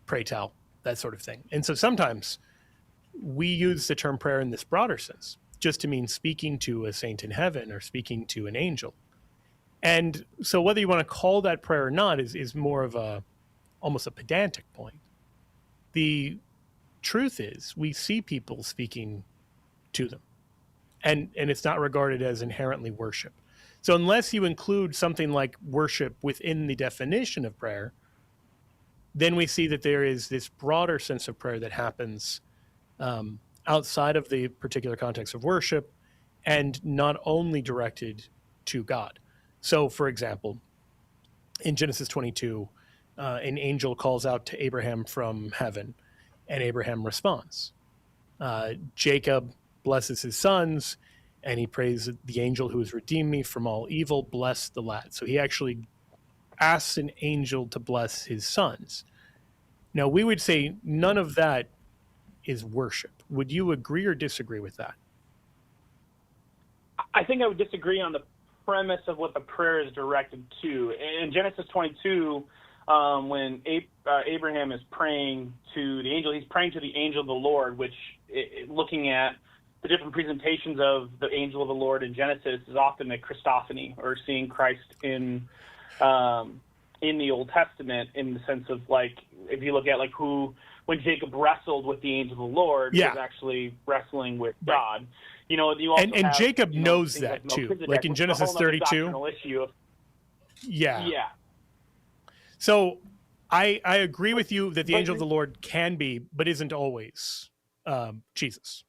pray tell, that sort of thing. And so sometimes we use the term prayer in this broader sense, just to mean speaking to a saint in heaven or speaking to an angel. And so whether you want to call that prayer or not is more of almost a pedantic point. The truth is we see people speaking to them, and it's not regarded as inherently worship. So unless you include something like worship within the definition of prayer, then we see that there is this broader sense of prayer that happens outside of the particular context of worship, and not only directed to God. So, for example, in Genesis 22, an angel calls out to Abraham from heaven, and Abraham responds. Jacob blesses his sons, and he prays, the angel who has redeemed me from all evil, bless the lad. So he actually asks an angel to bless his sons. Now, we would say none of that is worship. Would you agree or disagree with that? I think I would disagree on the premise of what the prayer is directed to. In Genesis 22, when Abraham is praying to the angel, he's praying to the angel of the Lord, which, looking at the different presentations of the angel of the Lord in Genesis, is often a Christophany, or seeing Christ in the Old Testament, in the sense of, like, if you look at like when Jacob wrestled with the angel of the Lord, he was actually wrestling with God. You know, you also and have, Jacob knows that too. Like in Genesis 32. Yeah. So I agree with you that the angel of the Lord can be, but isn't always Jesus.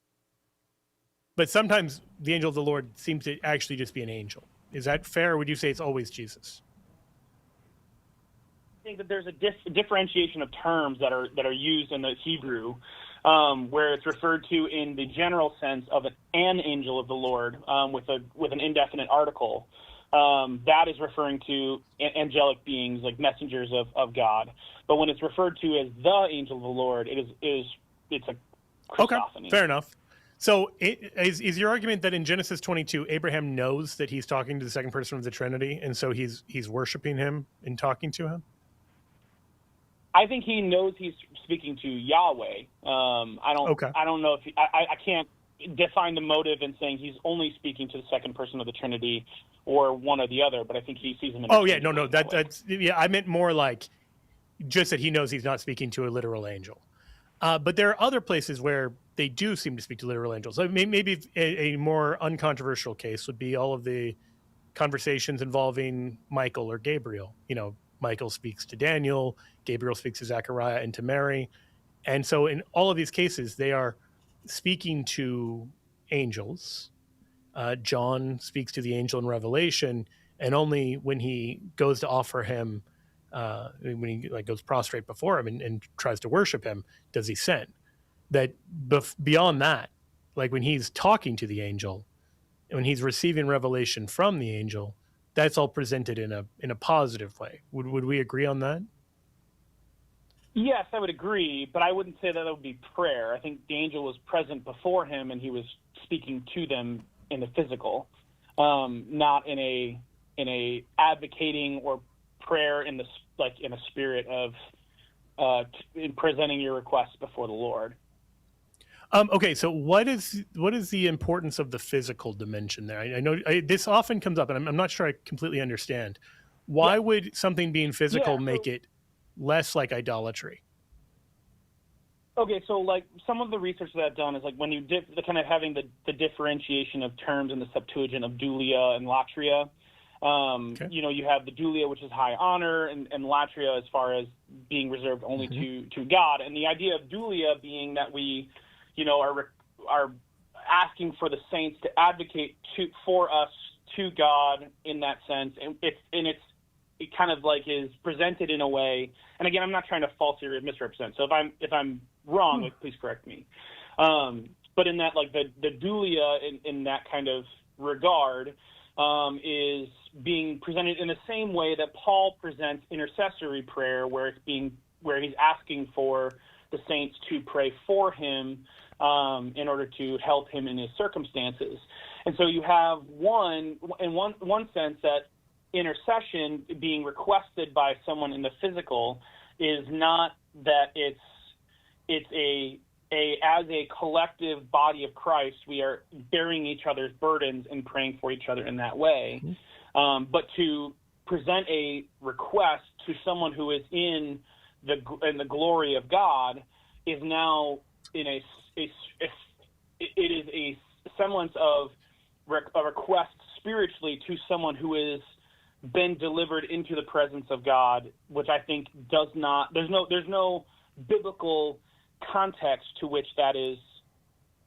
But sometimes the angel of the Lord seems to actually just be an angel. Is that fair, or would you say it's always Jesus? I think that there's a differentiation of terms that are used in the Hebrew, where it's referred to in the general sense of an angel of the Lord, with an indefinite article. That is referring to angelic beings, like messengers of God. But when it's referred to as the angel of the Lord, it's a Christophany. Okay, fair enough. So is your argument that in Genesis 22, Abraham knows that he's talking to the second person of the Trinity, and so he's worshiping him and talking to him? I think he knows he's speaking to Yahweh. I don't know if I can't define the motive in saying he's only speaking to the second person of the Trinity or one or the other, but I think he sees him. That's I meant more like just that he knows he's not speaking to a literal angel. But there are other places where they do seem to speak to literal angels. So maybe a more uncontroversial case would be all of the conversations involving Michael or Gabriel. You know, Michael speaks to Daniel, Gabriel speaks to Zechariah and to Mary. And so in all of these cases, they are speaking to angels. John speaks to the angel in Revelation, and only when he goes to offer him, when he goes prostrate before him and tries to worship him, does he sin. That beyond that, like when he's talking to the angel, when he's receiving revelation from the angel, that's all presented in a positive way. Would we agree on that? Yes, I would agree, but I wouldn't say that would be prayer. I think the angel was present before him, and he was speaking to them in the physical, not in a advocating or prayer in a spirit of in presenting your requests before the Lord. Okay, so what is the importance of the physical dimension there? I know this often comes up, and I'm not sure I completely understand. Why would something being physical make it less like idolatry? Okay, so like some of the research that I've done is like when you kind of having the differentiation of terms in the Septuagint of dulia and latria. You know, you have the dulia, which is high honor, and latria as far as being reserved only to God. And the idea of dulia being that we, you know, are asking for the saints to advocate for us to God in that sense, and it kind of like is presented in a way. And again, I'm not trying to falsely misrepresent. So if I'm wrong, like, please correct me. But in that, like the dulia in that kind of regard is being presented in the same way that Paul presents intercessory prayer, where he's asking for the saints to pray for him in order to help him in his circumstances. And so you have one sense that intercession being requested by someone in the physical is not that it's as a collective body of Christ, we are bearing each other's burdens and praying for each other in that way. But to present a request to someone who is in the glory of God is now in it is a semblance of a request spiritually to someone who is been delivered into the presence of God, which I think does not. There's no biblical context to which that is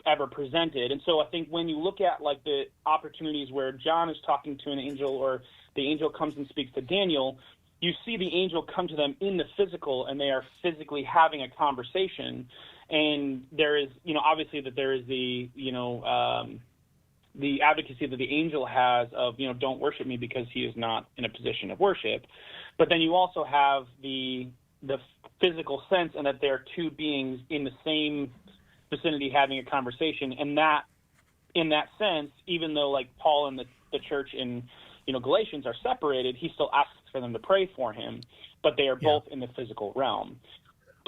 ever presented. And so I think when you look at like the opportunities where John is talking to an angel or the angel comes and speaks to Daniel, you see the angel come to them in the physical and they are physically having a conversation. And there is, obviously that there is the advocacy that the angel has of, don't worship me because he is not in a position of worship. But then you also have the physical sense and that there are two beings in the same vicinity having a conversation. And that, in that sense, even though like Paul and the church in, Galatians are separated, he still asks for them to pray for him, but they are both in the physical realm.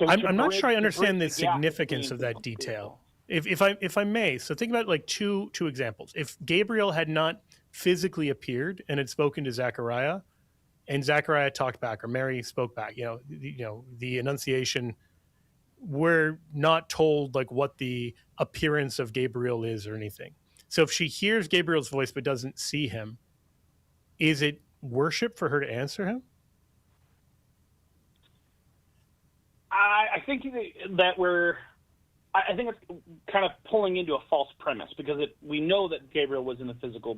I'm not sure I understand the significance of that detail. If I may, so think about like two examples. If Gabriel had not physically appeared and had spoken to Zechariah, and Zechariah talked back, or Mary spoke back, the Annunciation, we're not told like what the appearance of Gabriel is or anything. So if she hears Gabriel's voice but doesn't see him, is it worship for her to answer him? I think that I think it's kind of pulling into a false premise because we know that Gabriel was in the physical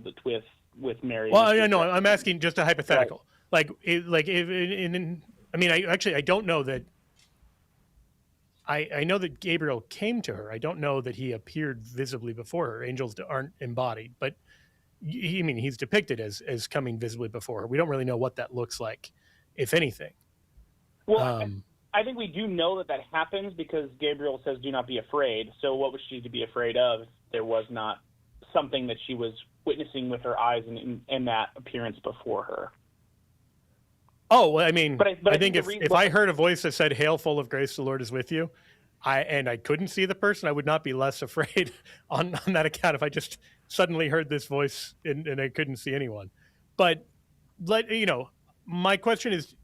with Mary. Well, I know. I'm asking just a hypothetical. Right. I don't know that. I know that Gabriel came to her. I don't know that he appeared visibly before her. Angels aren't embodied, but he's depicted as coming visibly before her. We don't really know what that looks like, if anything. Well, I think we do know that happens because Gabriel says, "Do not be afraid." So what was she to be afraid of if there was not something that she was witnessing with her eyes in that appearance before her? Oh, well, I think if I heard a voice that said, "Hail, full of grace, the Lord is with you," and I couldn't see the person, I would not be less afraid on that account if I just suddenly heard this voice and I couldn't see anyone. But my question is,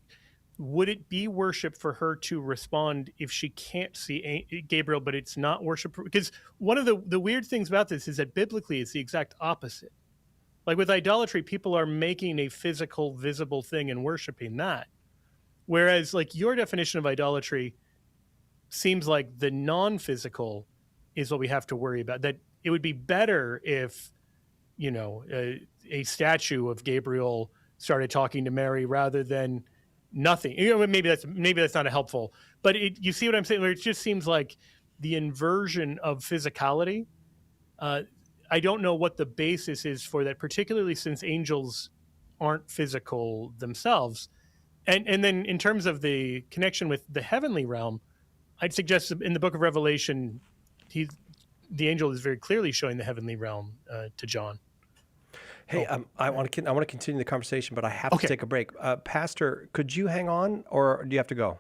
would it be worship for her to respond if she can't see Gabriel, but it's not worship? Because one of the weird things about this is that biblically it's the exact opposite. Like with idolatry, people are making a physical, visible thing and worshiping that. Whereas like your definition of idolatry seems like the non-physical is what we have to worry about. That it would be better if, a statue of Gabriel started talking to Mary rather than nothing. Maybe that's not a helpful, but you see what I'm saying? Where it just seems like the inversion of physicality. I don't know what the basis is for that, particularly since angels aren't physical themselves. And then in terms of the connection with the heavenly realm, I'd suggest in the book of Revelation, the angel is very clearly showing the heavenly realm to John. Hey, I want to continue the conversation, but I have to take a break. Pastor, could you hang on, or do you have to go?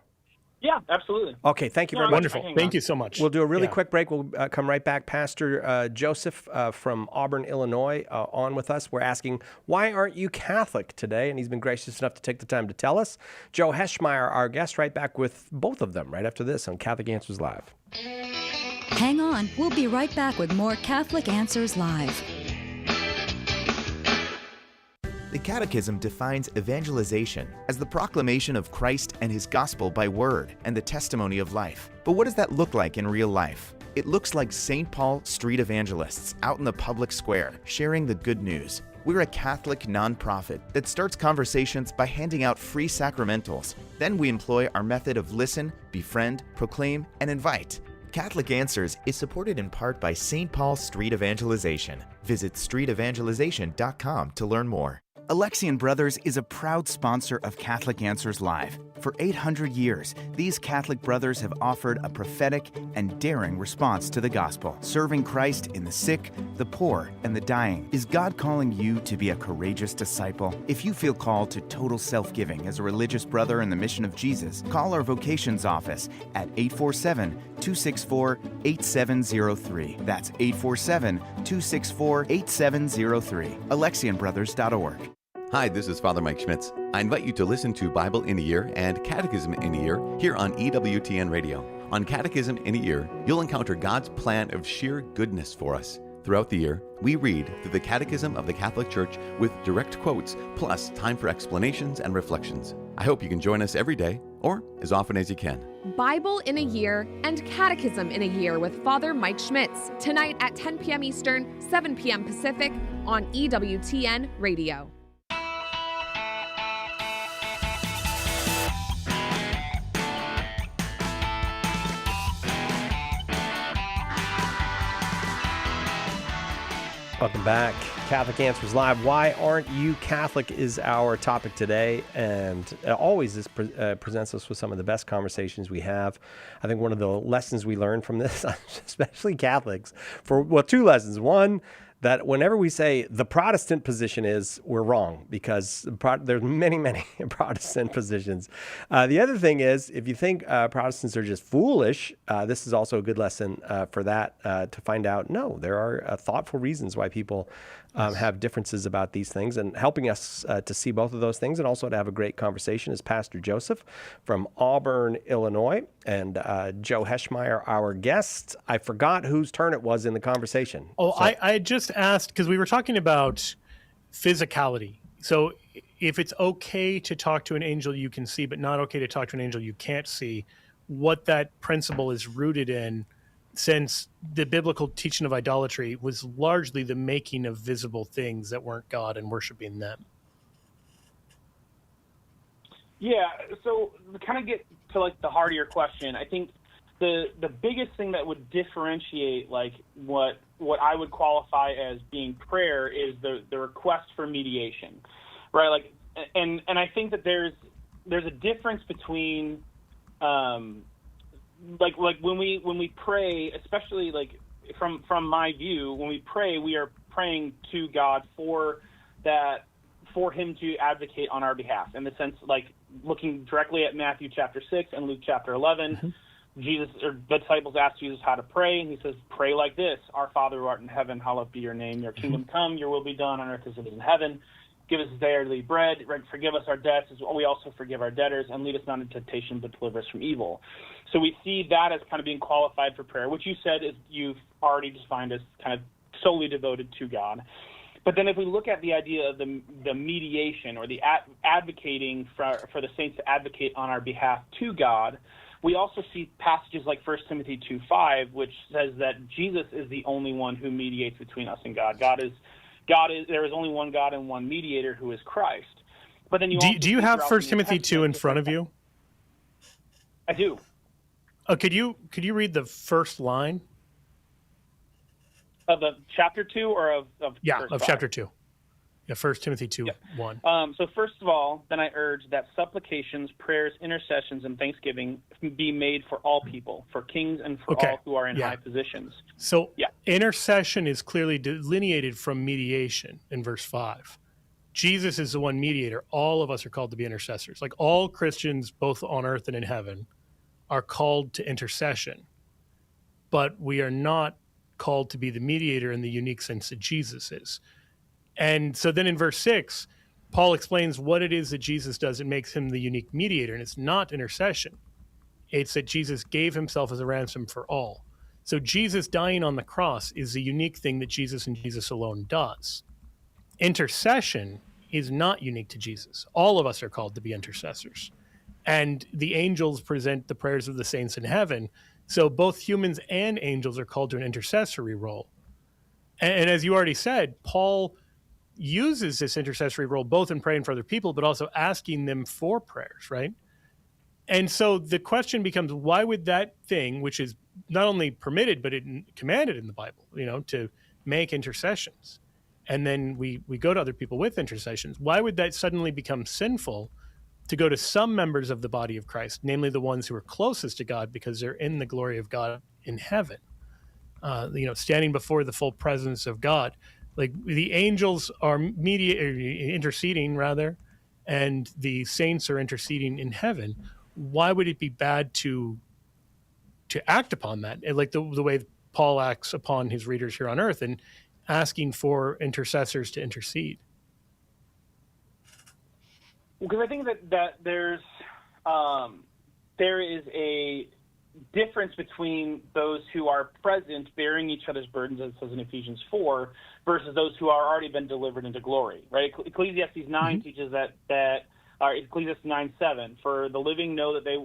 Yeah, absolutely. Okay, thank you very much. Wonderful. Thank you so much. We'll do a really quick break. We'll come right back. Pastor Joseph from Auburn, Illinois, on with us. We're asking, why aren't you Catholic today? And he's been gracious enough to take the time to tell us. Joe Heschmeyer, our guest, right back with both of them right after this on Catholic Answers Live. Hang on. We'll be right back with more Catholic Answers Live. The Catechism defines evangelization as the proclamation of Christ and His gospel by word and the testimony of life. But what does that look like in real life? It looks like St. Paul street evangelists out in the public square sharing the good news. We're a Catholic nonprofit that starts conversations by handing out free sacramentals. Then we employ our method of listen, befriend, proclaim, and invite. Catholic Answers is supported in part by St. Paul Street Evangelization. Visit streetevangelization.com to learn more. Alexian Brothers is a proud sponsor of Catholic Answers Live. For 800 years, these Catholic brothers have offered a prophetic and daring response to the gospel, serving Christ in the sick, the poor, and the dying. Is God calling you to be a courageous disciple? If you feel called to total self-giving as a religious brother in the mission of Jesus, call our vocations office at 847-264-8703. That's 847-264-8703. AlexianBrothers.org. Hi, this is Father Mike Schmitz. I invite you to listen to Bible in a Year and Catechism in a Year here on EWTN Radio. On Catechism in a Year, you'll encounter God's plan of sheer goodness for us. Throughout the year, we read through the Catechism of the Catholic Church with direct quotes, plus time for explanations and reflections. I hope you can join us every day, or as often as you can. Bible in a Year and Catechism in a Year with Father Mike Schmitz, tonight at 10 p.m. Eastern, 7 p.m. Pacific on EWTN Radio. Welcome back. Catholic Answers Live. Why aren't you Catholic is our topic today. And always this presents us with some of the best conversations we have. I think one of the lessons we learned from this, especially Catholics, two lessons. One, that whenever we say the Protestant position is, we're wrong, because there's many, many Protestant positions. The other thing is, if you think Protestants are just foolish, this is also a good lesson for that, to find out, no, there are thoughtful reasons why people have differences about these things, and helping us to see both of those things and also to have a great conversation is Pastor Joseph from Auburn, Illinois, and Joe Heschmeyer, our guest. I forgot whose turn it was in the conversation. Oh, so, I just asked, because we were talking about physicality. So if it's okay to talk to an angel you can see, but not okay to talk to an angel you can't see, what that principle is rooted in, since the biblical teaching of idolatry was largely the making of visible things that weren't God and worshiping them. Yeah, so to kind of get to like the heart of your question, I think the biggest thing that would differentiate like what I would qualify as being prayer is the request for mediation, right? Like, and I think that there's a difference between like when we pray, especially like from my view, when we pray, we are praying to God for him to advocate on our behalf, in the sense like looking directly at Matthew chapter 6 and Luke chapter 11. Mm-hmm. The disciples asked Jesus how to pray, and he says, pray like this: Our Father who art in heaven, hallowed be your name. Your kingdom come, your will be done on earth as it is in heaven. Give us this day our daily bread. Forgive us our debts as we also forgive our debtors, and lead us not into temptation, but deliver us from evil. So we see that as kind of being qualified for prayer, which you said is you've already defined as kind of solely devoted to God. But then if we look at the idea of the mediation, or the advocating for the saints to advocate on our behalf to God, we also see passages like 1 Timothy 2:5, which says that Jesus is the only one who mediates between us and God. There is only one God and one mediator, who is Christ. But then do you have 1 Timothy 2 in front of you? I do. Could you read the first line of the chapter 2 or of chapter 2? Yeah, 1 Timothy 2, 1. So first of all, then I urge that supplications, prayers, intercessions, and thanksgiving be made for all people, for kings and for all who are in high positions. So intercession is clearly delineated from mediation in verse 5. Jesus is the one mediator. All of us are called to be intercessors. Like all Christians, both on earth and in heaven, are called to intercession. But we are not called to be the mediator in the unique sense that Jesus is. And so then in verse 6, Paul explains what it is that Jesus does that makes him the unique mediator. And it's not intercession. It's that Jesus gave himself as a ransom for all. So Jesus dying on the cross is the unique thing that Jesus and Jesus alone does. Intercession is not unique to Jesus. All of us are called to be intercessors. And the angels present the prayers of the saints in heaven. So both humans and angels are called to an intercessory role. And as you already said, Paul uses this intercessory role both in praying for other people, but also asking them for prayers, right? And so the question becomes, why would that thing, which is not only permitted, but commanded in the Bible, to make intercessions, and then we go to other people with intercessions. Why would that suddenly become sinful to go to some members of the body of Christ, namely the ones who are closest to God because they're in the glory of God in heaven, standing before the full presence of God? Like the angels are interceding rather, and the saints are interceding in heaven. Why would it be bad to act upon that? And like the way Paul acts upon his readers here on earth and asking for intercessors to intercede. Because I think that there is a difference between those who are present bearing each other's burdens, as it says in Ephesians 4, versus those who are already been delivered into glory, right? Ecclesiastes 9 teaches that Ecclesiastes 9:7, for the living know that they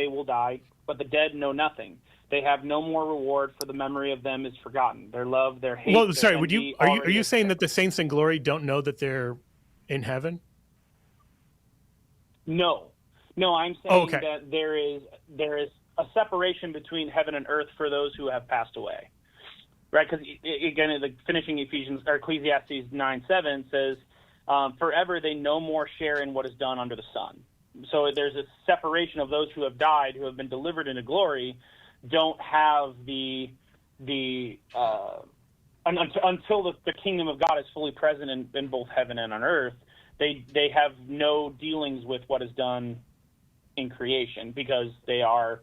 will die, but the dead know nothing. They have no more reward, for the memory of them is forgotten. Their love, their hate. Well, sorry, are you saying there. that the saints in glory don't know that they're in heaven? No, I'm saying that there is a separation between heaven and earth for those who have passed away, right? Because again, finishing Ecclesiastes 9:7 says, "Forever they no more share in what is done under the sun." So there's a separation of those who have died, who have been delivered into glory, don't have until the kingdom of God is fully present in both heaven and on earth. They have no dealings with what is done in creation because they are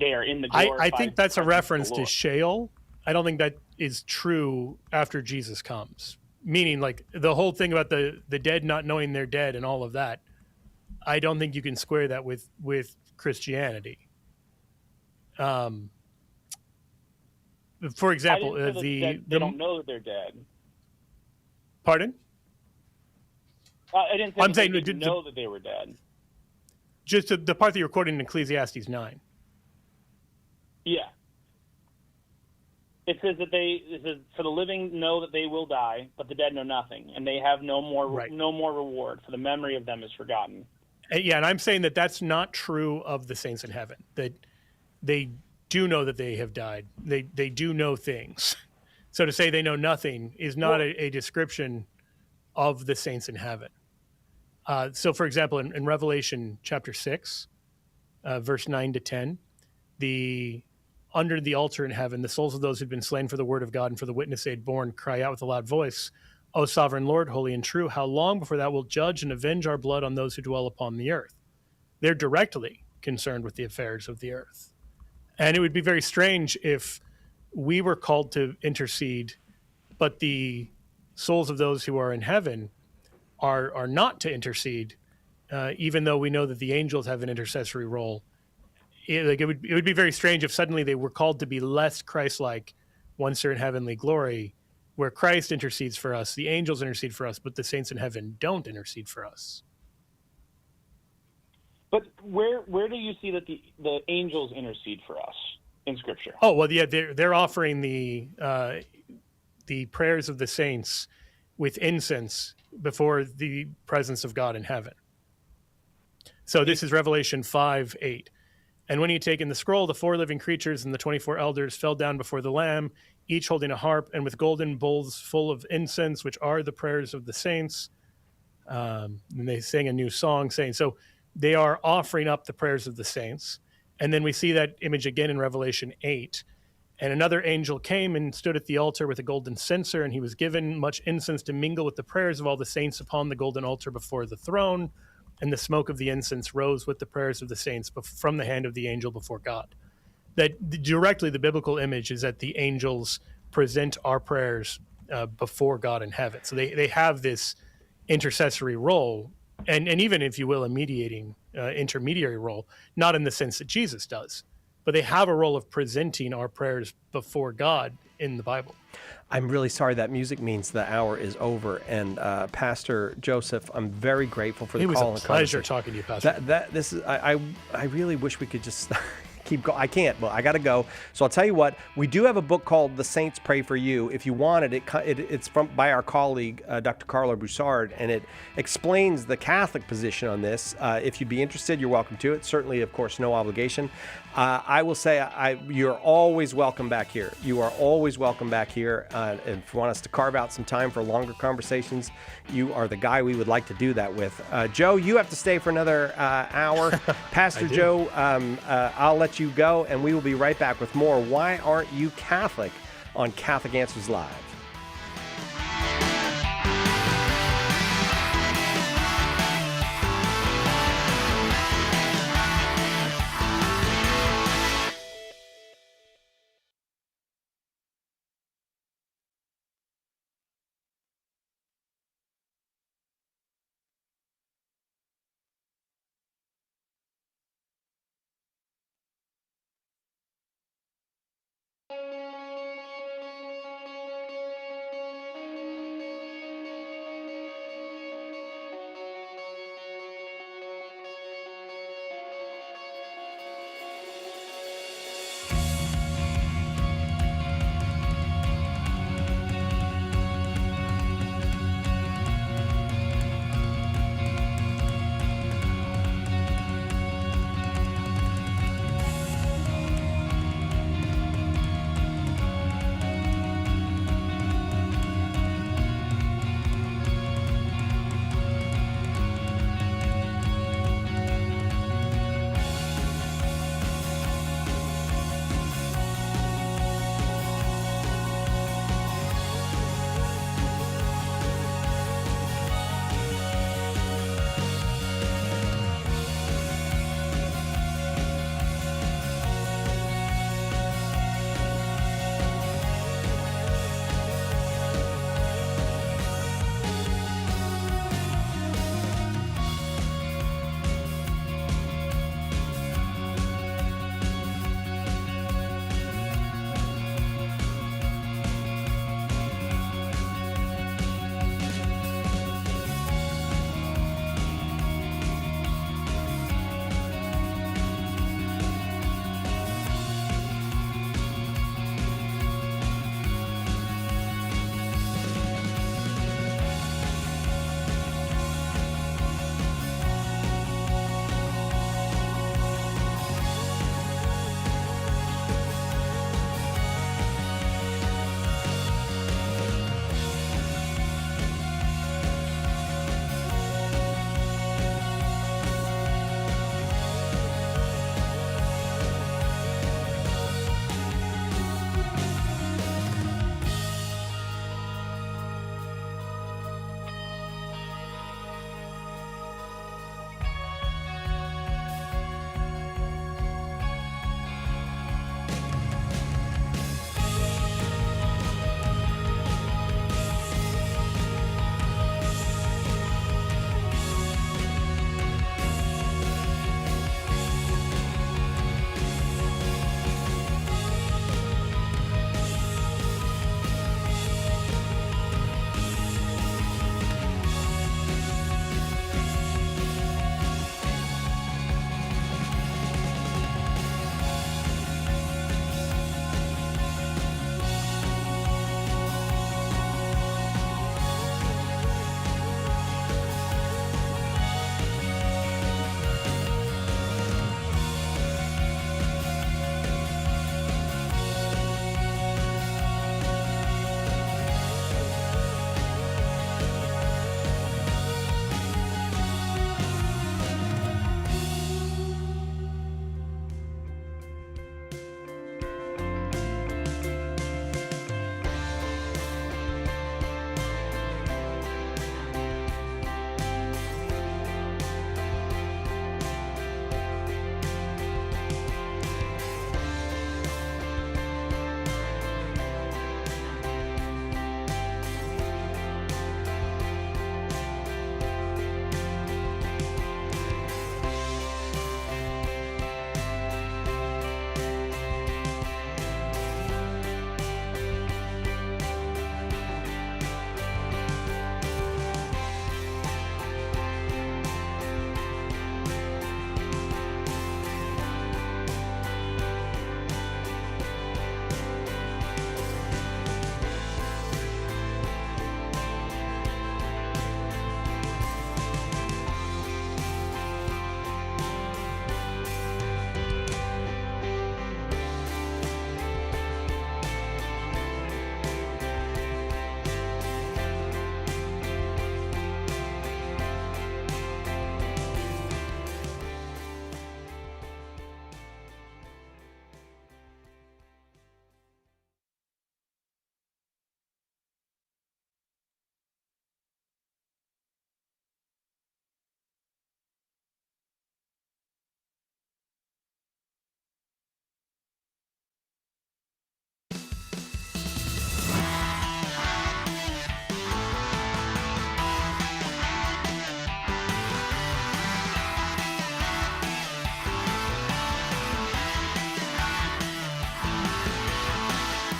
in the glorified I think that's a reference to to Sheol. I don't think that is true after Jesus comes. Meaning, like, the whole thing about the dead not knowing they're dead and all of that, I don't think you can square that with Christianity. For example, they don't know that they're dead. Pardon? I didn't say they didn't know that they were dead. Just the part that you're quoting in Ecclesiastes 9. Yeah. It says for the living know that they will die, but the dead know nothing, and they have no more reward, for the memory of them is forgotten. Yeah, and I'm saying that that's not true of the saints in heaven. That they do know that they have died. They do know things. So to say they know nothing is not a description of the saints in heaven. So, for example, in Revelation chapter 6, verse 9 to 10, under the altar in heaven, the souls of those who'd been slain for the word of God and for the witness they had borne cry out with a loud voice, "O sovereign Lord, holy and true, how long before thou wilt judge and avenge our blood on those who dwell upon the earth?" They're directly concerned with the affairs of the earth. And it would be very strange if we were called to intercede, but the souls of those who are in heaven are not to intercede, even though we know that the angels have an intercessory role. It would be very strange if suddenly they were called to be less Christ-like once they're in heavenly glory, where Christ intercedes for us, the angels intercede for us, but the saints in heaven don't intercede for us. But where do you see that the angels intercede for us in Scripture? Oh, well, yeah, they're offering the prayers of the saints with incense before the presence of God in heaven. So this is Revelation 5:8. "And when he had taken the scroll, the 4 living creatures and the 24 elders fell down before the Lamb, each holding a harp and with golden bowls full of incense, which are the prayers of the saints." And they sang a new song saying, so they are offering up the prayers of the saints. And then we see that image again in Revelation 8. "And another angel came and stood at the altar with a golden censer, and he was given much incense to mingle with the prayers of all the saints upon the golden altar before the throne. And the smoke of the incense rose with the prayers of the saints from the hand of the angel before God." That directly the biblical image is that the angels present our prayers before God in heaven. So they have this intercessory role, and even, if you will, a mediating intermediary role, not in the sense that Jesus does, but they have a role of presenting our prayers before God in the Bible. I'm really sorry. That music means the hour is over. And Pastor Joseph, I'm very grateful for the call. It was a pleasure talking to you, Pastor. I really wish we could just keep going. I can't, but I got to go. So I'll tell you what, we do have a book called The Saints Pray for You. If you want it, it's by our colleague, Dr. Carla Broussard, and it explains the Catholic position on this. If you'd be interested, you're welcome to it. Certainly, of course, no obligation. I will say you're always welcome back here. You are always welcome back here. And if you want us to carve out some time for longer conversations, you are the guy we would like to do that with. Joe, you have to stay for another hour. Pastor Joe, I'll let you go, and we will be right back with more Why Aren't You Catholic on Catholic Answers Live.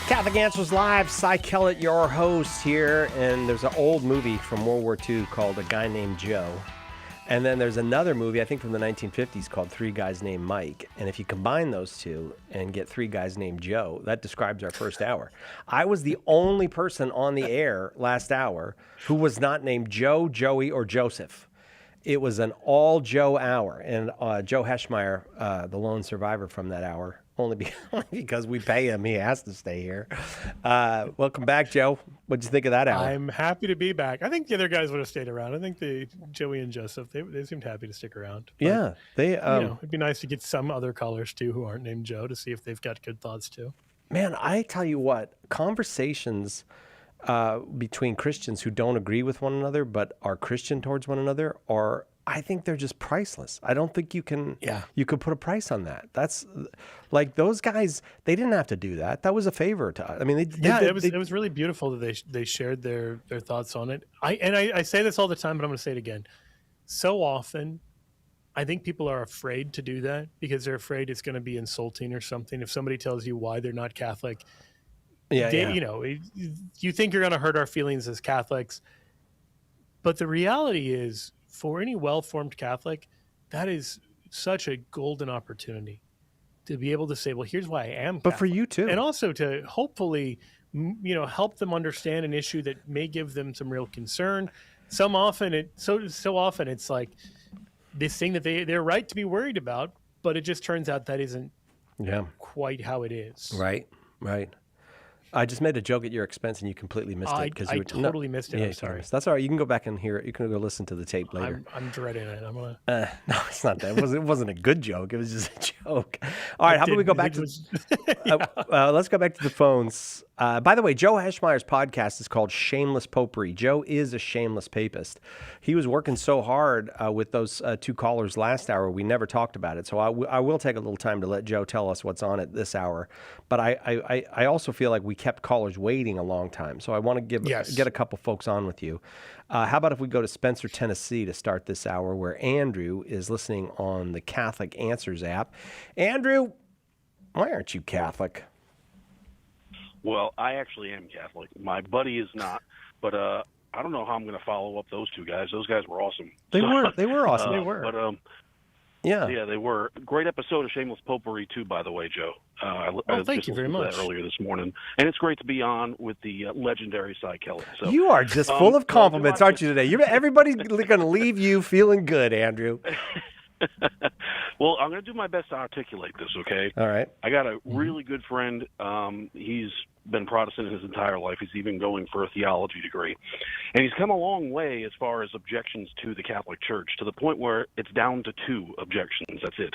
Catholic Answers Live, Cy Kellett, your host here, and there's an old movie from World War II called A Guy Named Joe, and then there's another movie, I think from the 1950s, called Three Guys Named Mike, and if you combine those two and get Three Guys Named Joe, that describes our first hour. I was the only person on the air last hour who was not named Joe, Joey, or Joseph. It was an all-Joe hour, and Joe Heschmeyer, the lone survivor from that hour, only because we pay him, he has to stay here. Welcome back, Joe. What'd you think of that hour? I'm happy to be back. I think the other guys would have stayed around. I think Joey and Joseph, they seemed happy to stick around. But, yeah, they. It'd be nice to get some other callers too who aren't named Joe to see if they've got good thoughts too. Man, I tell you what, conversations between Christians who don't agree with one another but are Christian towards one another are, I think they're just priceless. I don't think you can could put a price on that. That's like those guys, they didn't have to do that. That was a favor to us. I mean, it was really beautiful that they shared their thoughts on it. I say this all the time, but I'm going to say it again. So often, I think people are afraid to do that because they're afraid it's going to be insulting or something. If somebody tells you why they're not Catholic, you think you're going to hurt our feelings as Catholics. But the reality is, for any well-formed Catholic, that is such a golden opportunity to be able to say, well, here's why I am Catholic. But for you too. And also to hopefully, help them understand an issue that may give them some real concern. So often it's like this thing that they're right to be worried about, but it just turns out that isn't quite how it is. Right. I just made a joke at your expense, and you completely missed it. I totally missed it. Yeah, I'm sorry. That's all right. You can go back and hear it. You can go listen to the tape later. I'm dreading it. I'm gonna. No, it's not that. It wasn't a good joke. It was just a joke. All right. How about we go back to? Let's go back to the phones. By the way, Joe Heschmeyer's podcast is called Shameless Popery. Joe is a shameless papist. He was working so hard with those two callers last hour, we never talked about it. So I will take a little time to let Joe tell us what's on it this hour. But I also feel like we kept callers waiting a long time. So I want to get a couple folks on with you. How about if we go to Spencer, Tennessee to start this hour, where Andrew is listening on the Catholic Answers app. Andrew, why aren't you Catholic? Well, I actually am Catholic. My buddy is not, but I don't know how I'm going to follow up those two guys. Those guys were awesome. They were awesome. They were. But yeah, they were. Great episode of Shameless Popery too, by the way, Joe. Thank you very much. Earlier this morning, and it's great to be on with the legendary Cy Kellett. So you are just full of compliments, aren't you today? Everybody's going to leave you feeling good, Andrew. Well, I'm going to do my best to articulate this, okay? All right. I got a really good friend. He's been Protestant his entire life. He's even going for a theology degree. And he's come a long way as far as objections to the Catholic Church, to the point where it's down to two objections. That's it.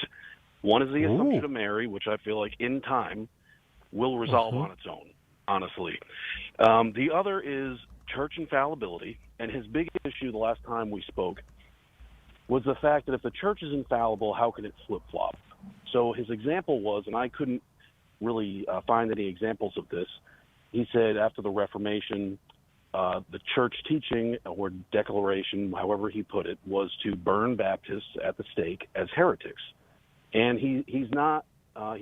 One is the Assumption of Mary, which I feel like in time will resolve on its own, honestly. The other is church infallibility. And his big issue the last time we spoke was the fact that if the church is infallible, how can it flip-flop? So his example was, and I couldn't really find any examples of this, he said after the Reformation, the church teaching or declaration, however he put it, was to burn Baptists at the stake as heretics. And he's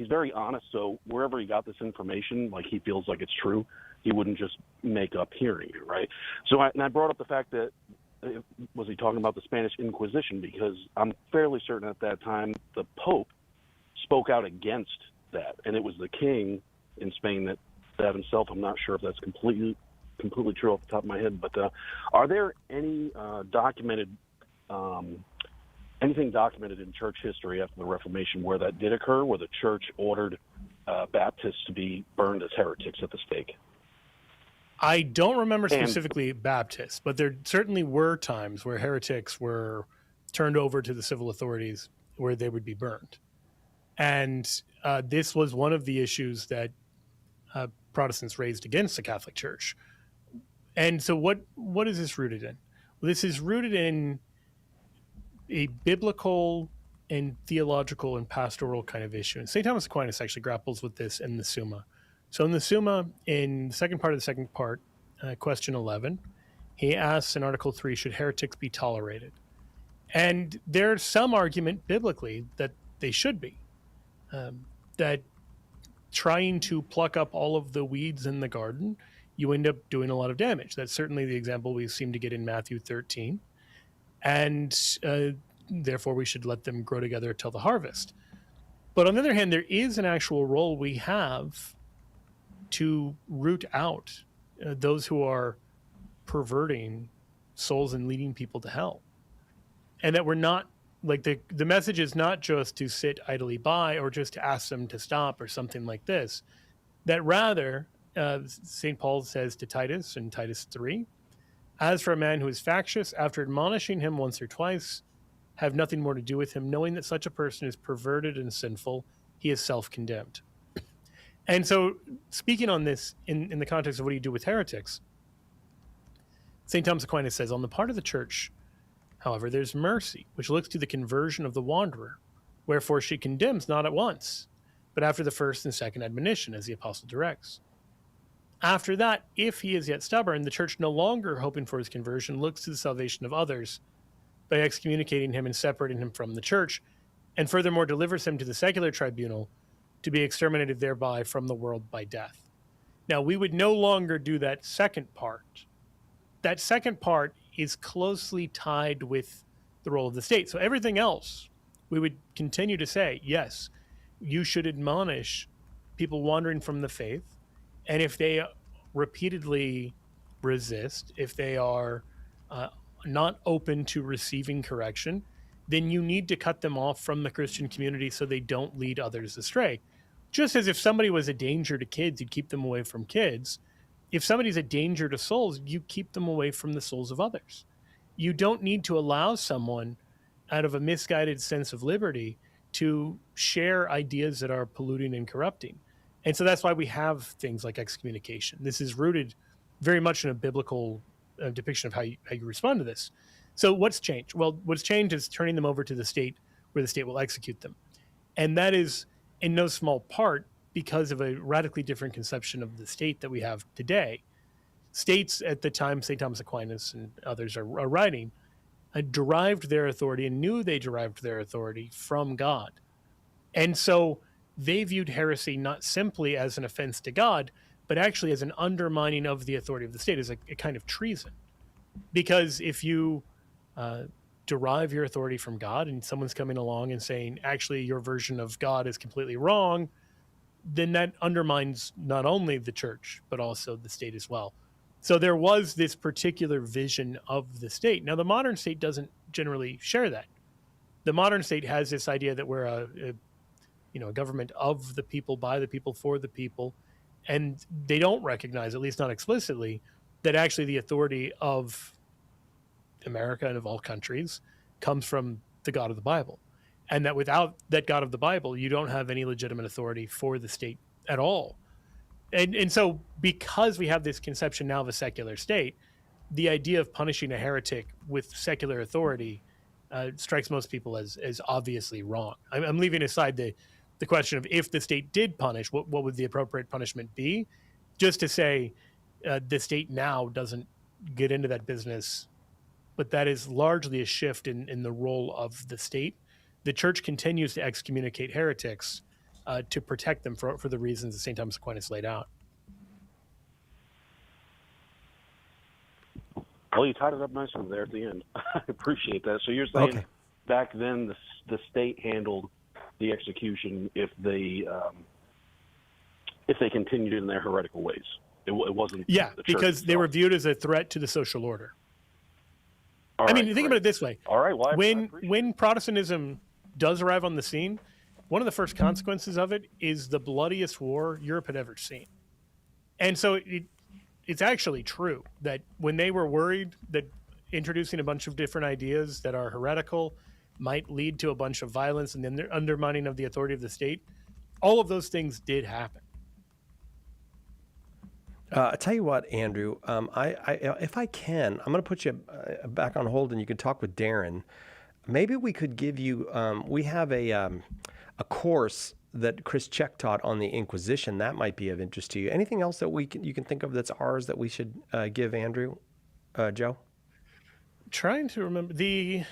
very honest, so wherever he got this information, like he feels like it's true, he wouldn't just make up hearing it, right? So I brought up the fact that, was he talking about the Spanish Inquisition? Because I'm fairly certain at that time the Pope spoke out against that, and it was the king in Spain that himself. I'm not sure if that's completely true off the top of my head, but are there any anything documented in church history after the Reformation where that did occur, where the church ordered Baptists to be burned as heretics at the stake? I don't remember specifically Baptists, but there certainly were times where heretics were turned over to the civil authorities where they would be burned. And this was one of the issues that Protestants raised against the Catholic Church. And so what is this rooted in? Well, this is rooted in a biblical and theological and pastoral kind of issue. And St. Thomas Aquinas actually grapples with this in the Summa. So in the Summa, in the second part, question 11, he asks in Article 3, should heretics be tolerated? And there's some argument biblically that they should be. That trying to pluck up all of the weeds in the garden, you end up doing a lot of damage. That's certainly the example we seem to get in Matthew 13. And therefore, we should let them grow together till the harvest. But on the other hand, there is an actual role we have to root out those who are perverting souls and leading people to hell. And that we're not, like, the message is not just to sit idly by or just to ask them to stop or something like this, that rather, St. Paul says to Titus in Titus 3, as for a man who is factious, after admonishing him once or twice, have nothing more to do with him, knowing that such a person is perverted and sinful, he is self-condemned. And so, speaking on this in the context of what do you do with heretics, St. Thomas Aquinas says, on the part of the church, however, there's mercy, which looks to the conversion of the wanderer, wherefore she condemns not at once, but after the first and second admonition, as the apostle directs. After that, if he is yet stubborn, the church, no longer hoping for his conversion, looks to the salvation of others by excommunicating him and separating him from the church, and furthermore delivers him to the secular tribunal to be exterminated thereby from the world by death. Now, we would no longer do that second part. That second part is closely tied with the role of the state. So everything else, we would continue to say, yes, you should admonish people wandering from the faith. And if they repeatedly resist, if they are not open to receiving correction, then you need to cut them off from the Christian community so they don't lead others astray. Just as if somebody was a danger to kids, you'd keep them away from kids. If somebody's a danger to souls, you keep them away from the souls of others. You don't need to allow someone, out of a misguided sense of liberty, to share ideas that are polluting and corrupting. And so that's why we have things like excommunication. This is rooted very much in a biblical depiction of how you respond to this. So what's changed? Well, what's changed is turning them over to the state, where the state will execute them. And that is in no small part because of a radically different conception of the state that we have today. States at the time St. Thomas Aquinas and others are writing derived their authority and knew they derived their authority from God. And so they viewed heresy not simply as an offense to God, but actually as an undermining of the authority of the state, as a kind of treason. Because if you derive your authority from God and someone's coming along and saying, actually, your version of God is completely wrong, then that undermines not only the church, but also the state as well. So there was this particular vision of the state. Now, the modern state doesn't generally share that. The modern state has this idea that we're a government of the people, by the people, for the people, and they don't recognize, at least not explicitly, that actually the authority of America and of all countries comes from the God of the Bible, and that without that God of the Bible, you don't have any legitimate authority for the state at all. And so because we have this conception now of a secular state, the idea of punishing a heretic with secular authority strikes most people as obviously wrong. I'm leaving aside the question of if the state did punish, what would the appropriate punishment be? Just to say the state now doesn't get into that business, but that is largely a shift in the role of the state. The church continues to excommunicate heretics to protect them for the reasons that St. Thomas Aquinas laid out. Well, you tied it up nicely there at the end. I appreciate that. So you're saying back then the state handled the execution if they continued in their heretical ways. It wasn't the church because itself. they were viewed as a threat to the social order. Think about it this way. All right. Well, when Protestantism does arrive on the scene, one of the first consequences of it is the bloodiest war Europe had ever seen. And so it's actually true that when they were worried that introducing a bunch of different ideas that are heretical might lead to a bunch of violence and then the undermining of the authority of the state, all of those things did happen. I tell you what, Andrew, if I can, I'm going to put you back on hold and you can talk with Darren. Maybe we could give you, we have a course that Chris Check taught on the Inquisition. That might be of interest to you. Anything else that you can think of that's ours that we should give Andrew, Joe? Trying to remember we've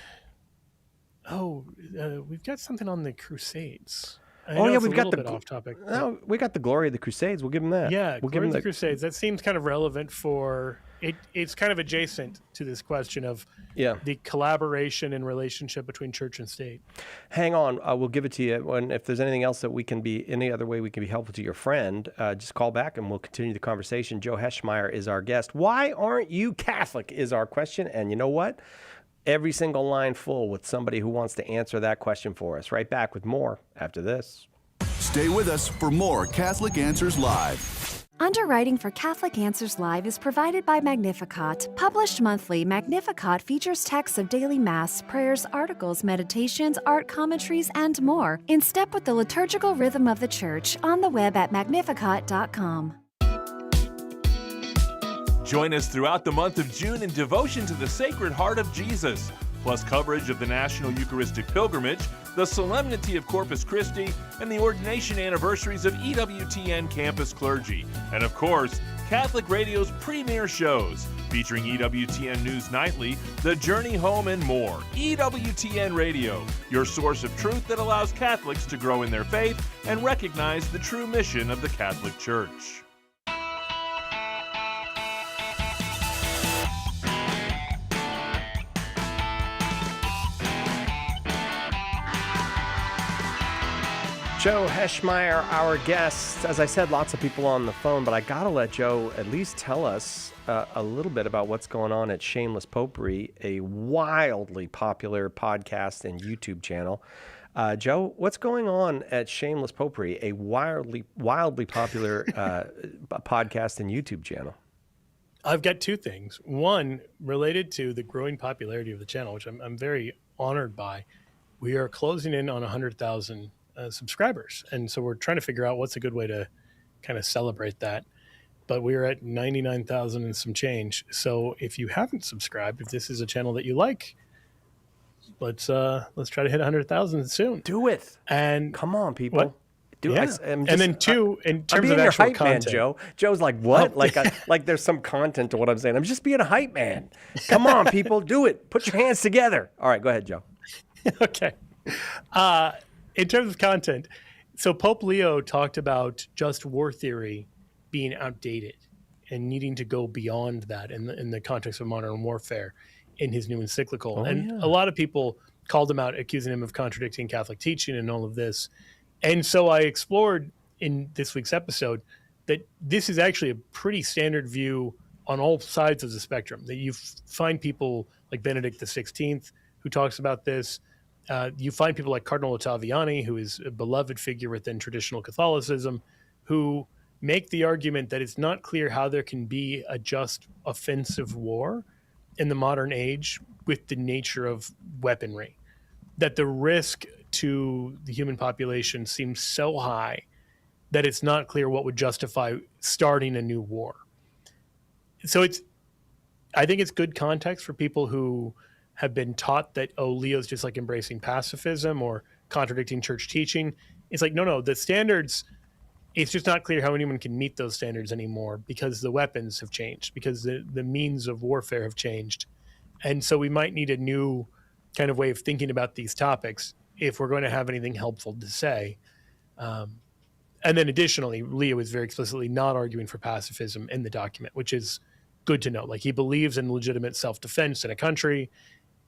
got something on the Crusades. I Oh know yeah, it's we've a got little the bit off topic. no, we got the glory of the Crusades. We'll give them that. Yeah, we'll Glory of the Crusades. That seems kind of relevant for it. It's kind of adjacent to this question of the collaboration and relationship between church and state. Hang on, we'll give it to you. And if there's anything else that we can be, any other way we can be helpful to your friend, just call back and we'll continue the conversation. Joe Heschmeyer is our guest. Why aren't you Catholic is our question. And you know what? Every single line full with somebody who wants to answer that question for us. Right back with more after this. Stay with us for more Catholic Answers Live. Underwriting for Catholic Answers Live is provided by Magnificat. Published monthly, Magnificat features texts of daily Mass, prayers, articles, meditations, art commentaries, and more, in step with the liturgical rhythm of the Church, on the web at magnificat.com. Join us throughout the month of June in devotion to the Sacred Heart of Jesus, plus coverage of the National Eucharistic Pilgrimage, the Solemnity of Corpus Christi, and the ordination anniversaries of EWTN campus clergy. And of course, Catholic Radio's premier shows, featuring EWTN News Nightly, The Journey Home, and more. EWTN Radio, your source of truth that allows Catholics to grow in their faith and recognize the true mission of the Catholic Church. Joe Heschmeyer, our guest. As I said, lots of people on the phone, but I got to let Joe at least tell us a little bit about what's going on at Shameless Popery, a wildly popular podcast and YouTube channel. Joe, what's going on at Shameless Popery, a wildly popular podcast and YouTube channel? I've got two things. One, related to the growing popularity of the channel, which I'm very honored by. We are closing in on 100,000 subscribers. And so we're trying to figure out what's a good way to kind of celebrate that. But we're at 99,000 and some change. So if you haven't subscribed, if this is a channel that you like, let's try to hit 100,000 soon. Do it. And come on, people. What? Do it. Yeah. And then two, in terms I'm being of your actual hype content. man, Joe. Joe's like, what? Oh. Like there's some content to what I'm saying. I'm just being a hype man. Come on, people. Do it. Put your hands together. All right, go ahead, Joe. Okay. In terms of content, so Pope Leo talked about just war theory being outdated and needing to go beyond that in the context of modern warfare in his new encyclical. A lot of people called him out, accusing him of contradicting Catholic teaching and all of this. And so I explored in this week's episode that this is actually a pretty standard view on all sides of the spectrum, that you find people like Benedict XVI who talks about this. You find people like Cardinal Ottaviani, who is a beloved figure within traditional Catholicism, who make the argument that it's not clear how there can be a just offensive war in the modern age with the nature of weaponry, that the risk to the human population seems so high that it's not clear what would justify starting a new war. So I think it's good context for people who have been taught that, Leo's just like embracing pacifism or contradicting church teaching. It's like, no, the standards, it's just not clear how anyone can meet those standards anymore because the weapons have changed, because the means of warfare have changed. And so we might need a new kind of way of thinking about these topics if we're going to have anything helpful to say. And then additionally, Leo is very explicitly not arguing for pacifism in the document, which is good to know. Like, he believes in legitimate self-defense in a country.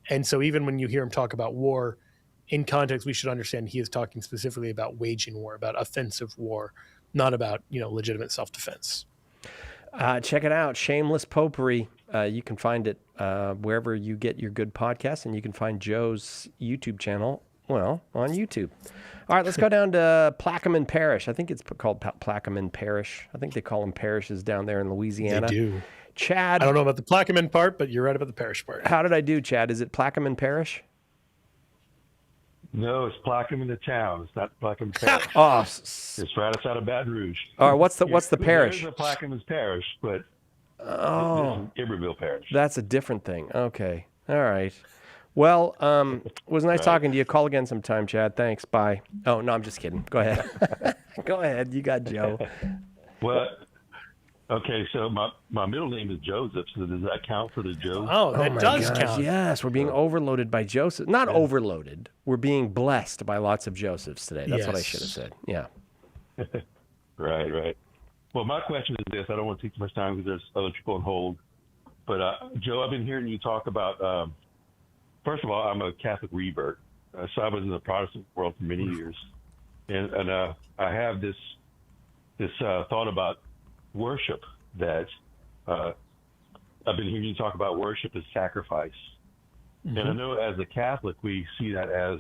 And so even when you hear him talk about war, in context, we should understand he is talking specifically about waging war, about offensive war, not about, legitimate self-defense. Check it out, Shameless Popery. You can find it wherever you get your good podcasts, and you can find Joe's YouTube channel, on YouTube. All right, let's go down to Plaquemine Parish. I think it's called Plaquemine Parish. I think they call them parishes down there in Louisiana. They do. Chad. I don't know about the Plaquemine part, but you're right about the parish part. How did I do, Chad? Is it Plaquemine Parish? No, it's Plaquemine, the town. It's not Plaquemine Parish. It's right outside of Baton Rouge. All right, what's the parish? There's a Plaquemine Parish, but it's Iberville Parish. That's a different thing. Okay. All right. Well, it was nice talking to you. Call again sometime, Chad. Thanks. Bye. Oh, no, I'm just kidding. Go ahead. Go ahead. You got Joe. Well, Okay, so my middle name is Joseph, so does that count for the Joe? Oh, that my does gosh, count. yes, we're being overloaded by Joseph. Not overloaded. We're being blessed by lots of Josephs today. That's what I should have said. Yeah. Right. Well, my question is this. I don't want to take too much time because there's other people on hold. But, Joe, I've been hearing you talk about, first of all, I'm a Catholic revert. So I was in the Protestant world for many years. And I have this thought about worship that I've been hearing you talk about worship as sacrifice. Mm-hmm. And I know as a Catholic, we see that as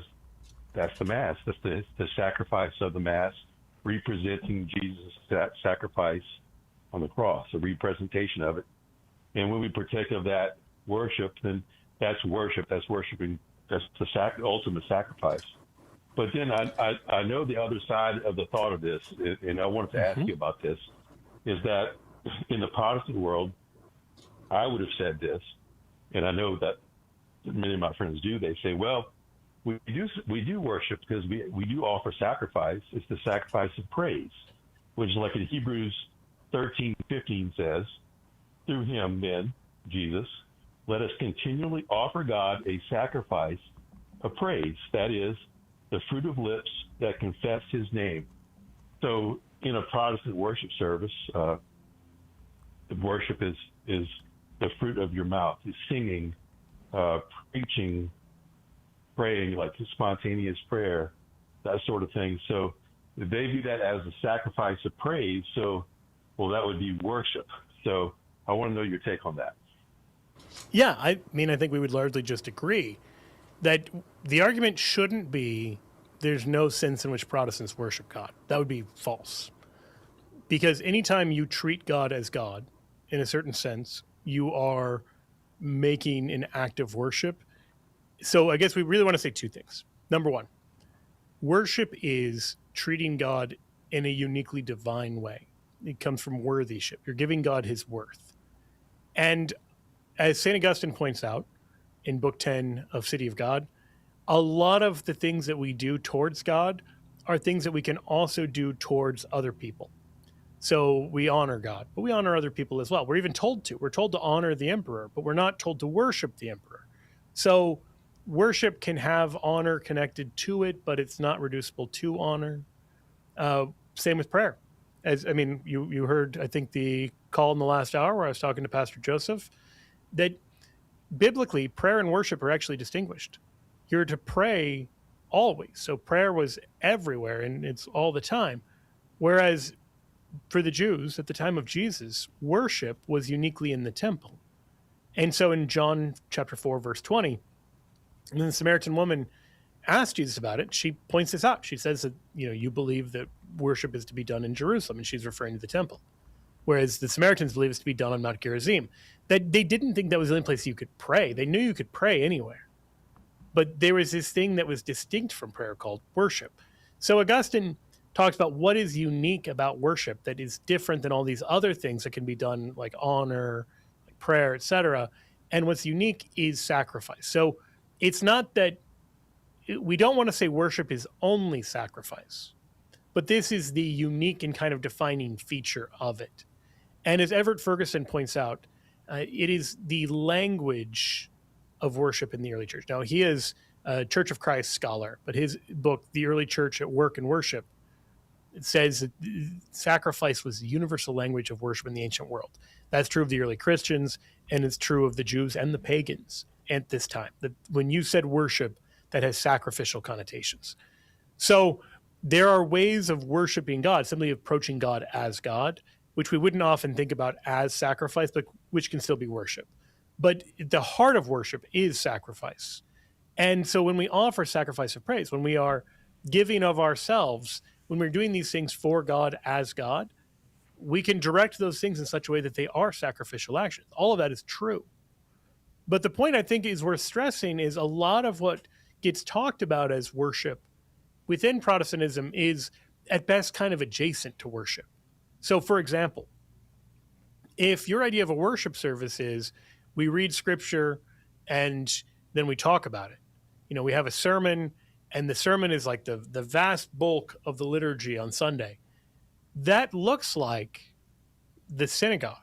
that's the Mass. That's the sacrifice of the Mass, representing Jesus' sacrifice on the cross, a representation of it. And when we partake of that worship, then that's worship. That's worshiping. That's the ultimate sacrifice. But then I know the other side of the thought of this, and I wanted to ask you about this, is that in the Protestant world, I would have said this, and I know that many of my friends do. They say, well, we do worship because we do offer sacrifice. It's the sacrifice of praise, which is like in Hebrews 13:15 says, through him, then, Jesus, let us continually offer God a sacrifice of praise, that is, the fruit of lips that confess his name. So in a Protestant worship service, the worship is the fruit of your mouth, is singing, preaching, praying, like spontaneous prayer, that sort of thing. So they view that as a sacrifice of praise. So, well, that would be worship. So I want to know your take on that. Yeah, I mean, I think we would largely just agree that the argument shouldn't be there's no sense in which Protestants worship God. That would be false. Because anytime you treat God as God, in a certain sense, you are making an act of worship. So I guess we really want to say two things. Number one, worship is treating God in a uniquely divine way. It comes from worthyship. You're giving God his worth. And as St. Augustine points out in Book 10 of City of God, a lot of the things that we do towards God are things that we can also do towards other people. So we honor God, but we honor other people as well. We're even told to. We're told to honor the emperor, but we're not told to worship the emperor. So worship can have honor connected to it, but it's not reducible to honor. Same with prayer. You heard, I think, the call in the last hour where I was talking to Pastor Joseph, that biblically prayer and worship are actually distinguished. You're to pray always. So prayer was everywhere and it's all the time. Whereas for the Jews at the time of Jesus, worship was uniquely in the temple. And so in John chapter 4, verse 20, when the Samaritan woman asked Jesus about it, she points this out. She says that, you believe that worship is to be done in Jerusalem, and she's referring to the temple. Whereas the Samaritans believe it's to be done on Mount Gerizim. That they didn't think that was the only place you could pray. They knew you could pray anywhere. But there was this thing that was distinct from prayer called worship. So Augustine talks about what is unique about worship that is different than all these other things that can be done, like honor, like prayer, etc. And what's unique is sacrifice. So it's not that we don't want to say worship is only sacrifice, but this is the unique and kind of defining feature of it. And as Everett Ferguson points out, it is the language of worship in the early church. Now, he is a Church of Christ scholar, but his book, The Early Church at Work and Worship, it says that sacrifice was the universal language of worship in the ancient world. That's true of the early Christians, and it's true of the Jews and the pagans at this time. That when you said worship, that has sacrificial connotations. So there are ways of worshiping God, simply approaching God as God, which we wouldn't often think about as sacrifice, but which can still be worship. But the heart of worship is sacrifice. And so when we offer sacrifice of praise, when we are giving of ourselves, when we're doing these things for God as God, we can direct those things in such a way that they are sacrificial actions. All of that is true. But the point I think is worth stressing is a lot of what gets talked about as worship within Protestantism is at best kind of adjacent to worship. So for example, if your idea of a worship service is we read scripture and then we talk about it, we have a sermon and the sermon is like the vast bulk of the liturgy on Sunday, that looks like the synagogue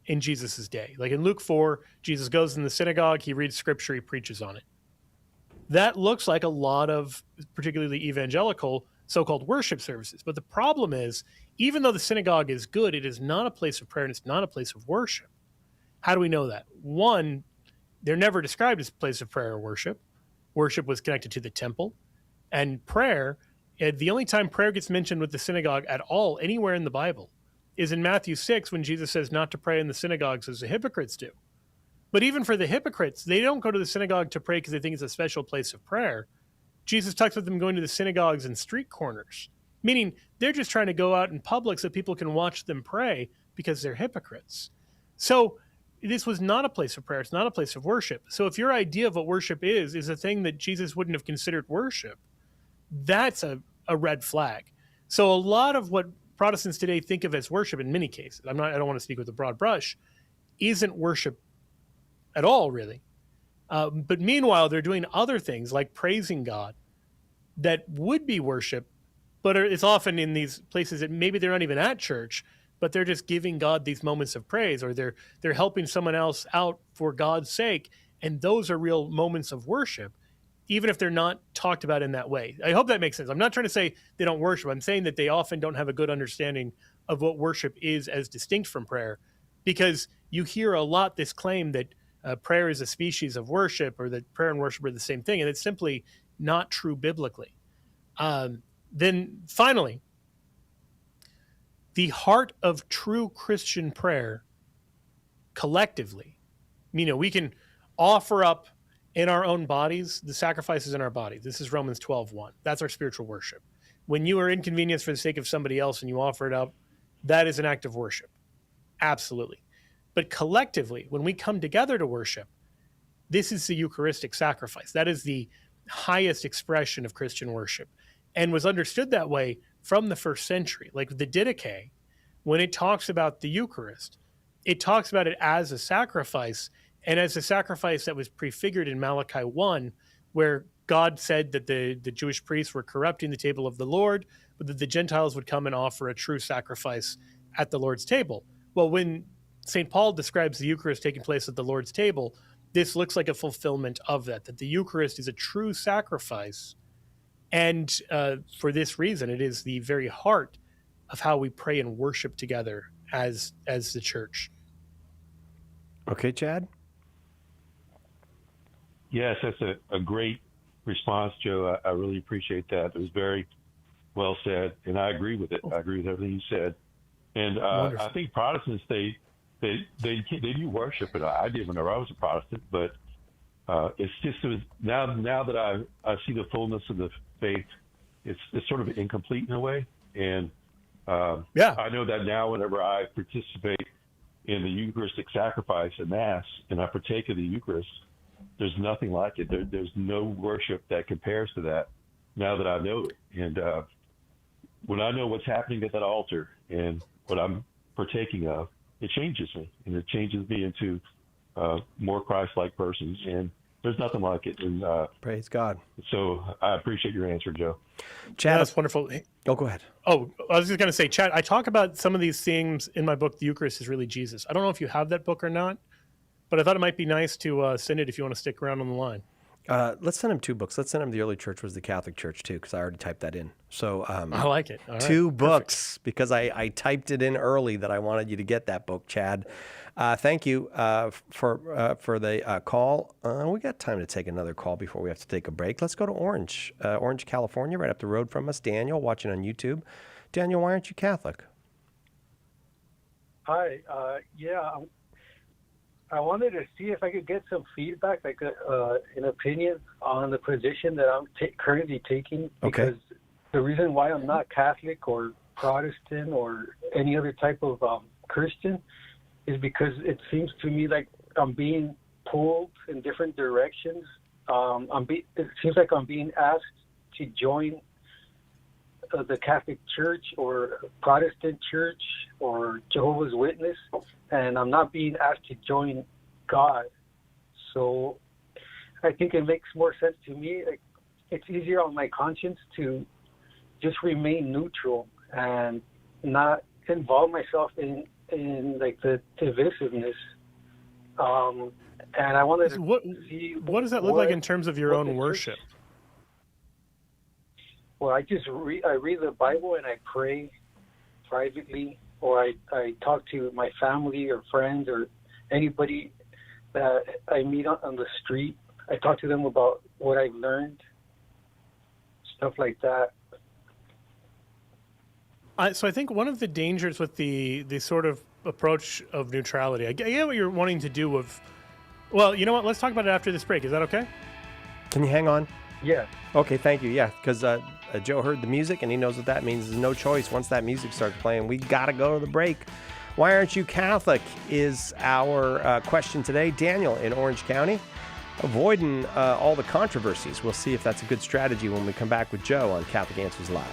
in Jesus's day. Like in Luke 4, Jesus goes in the synagogue, he reads scripture, he preaches on it. That looks like a lot of particularly evangelical so-called worship services. But the problem is, even though the synagogue is good, it is not a place of prayer and it's not a place of worship. How do we know that? One, they're never described as a place of prayer or worship. Worship was connected to the temple. And prayer, the only time prayer gets mentioned with the synagogue at all, anywhere in the Bible, is in Matthew 6 when Jesus says not to pray in the synagogues as the hypocrites do. But even for the hypocrites, they don't go to the synagogue to pray because they think it's a special place of prayer. Jesus talks about them going to the synagogues and street corners, meaning they're just trying to go out in public so people can watch them pray because they're hypocrites. So this was not a place of prayer. It's not a place of worship. So if your idea of what worship is a thing that Jesus wouldn't have considered worship, that's a red flag. So a lot of what Protestants today think of as worship in many cases, I don't want to speak with a broad brush, isn't worship at all, really. But meanwhile, they're doing other things like praising God that would be worship, but it's often in these places that maybe they're not even at church, but they're just giving God these moments of praise, or they're helping someone else out for God's sake, and those are real moments of worship, even if they're not talked about in that way. I hope that makes sense. I'm not trying to say they don't worship. I'm saying that they often don't have a good understanding of what worship is as distinct from prayer, because you hear a lot this claim that prayer is a species of worship, or that prayer and worship are the same thing, and it's simply not true biblically. Then finally, the heart of true Christian prayer collectively, we can offer up in our own bodies the sacrifices in our bodies. This is Romans 12:1. That's our spiritual worship. When you are inconvenienced for the sake of somebody else and you offer it up, that is an act of worship. Absolutely. But collectively, when we come together to worship, this is the Eucharistic sacrifice. That is the highest expression of Christian worship, and was understood that way from the first century. Like the Didache, when it talks about the Eucharist, it talks about it as a sacrifice, and as a sacrifice that was prefigured in Malachi 1, where God said that the Jewish priests were corrupting the table of the Lord, but that the Gentiles would come and offer a true sacrifice at the Lord's table. Well, when St. Paul describes the Eucharist taking place at the Lord's table, this looks like a fulfillment of that the Eucharist is a true sacrifice. And for this reason, it is the very heart of how we pray and worship together as the church. Okay, Chad? Yes, that's a great response, Joe. I really appreciate that. It was very well said, and I agree with it. I agree with everything you said. And I think Protestants, they do worship, and I did whenever I was a Protestant, but it's just now that I see the fullness of the faith, it's sort of incomplete in a way. And I know that now whenever I participate in the Eucharistic sacrifice at Mass and I partake of the Eucharist, there's nothing like it. There's no worship that compares to that now that I know it. And when I know what's happening at that altar and what I'm partaking of, it changes me, and it changes me into more Christ-like persons. And there's nothing like it. And praise God. So I appreciate your answer, Joe. Chad, that's wonderful. Oh, go ahead. Oh, I was just going to say, Chad, I talk about some of these themes in my book, The Eucharist is Really Jesus. I don't know if you have that book or not, but I thought it might be nice to send it if you want to stick around on the line. Let's send him 2 books. Let's send him The Early Church Was the Catholic Church, too, because I already typed that in. So I like it. All right. 2 books, because I typed it in early that I wanted you to get that book, Chad. Thank you for the call. We got time to take another call before we have to take a break. Let's go to Orange, California, right up the road from us. Daniel, watching on YouTube. Daniel, why aren't you Catholic? Hi. I wanted to see if I could get some feedback, like an opinion on the position that I'm currently taking. Because the reason why I'm not Catholic or Protestant or any other type of Christian is because it seems to me like I'm being pulled in different directions. It seems like I'm being asked to join the Catholic Church or Protestant Church or Jehovah's Witness, and I'm not being asked to join God. So I think it makes more sense to me. Like, it's easier on my conscience to just remain neutral and not involve myself in in like the divisiveness. And I wanted to see what does that look like in terms of your own worship? Well, I read the Bible and I pray privately, or I talk to my family or friends or anybody that I meet on the street. I talk to them about what I've learned, stuff like that. So I think one of the dangers with the sort of approach of neutrality, I get what you're wanting to do with, well, you know what? Let's talk about it after this break. Is that okay? Can you hang on? Yeah. Okay, thank you. Yeah, because Joe heard the music and he knows what that means. There's no choice. Once that music starts playing, we got to go to the break. Why aren't you Catholic is our question today. Daniel in Orange County, avoiding all the controversies. We'll see if that's a good strategy when we come back with Joe on Catholic Answers Live.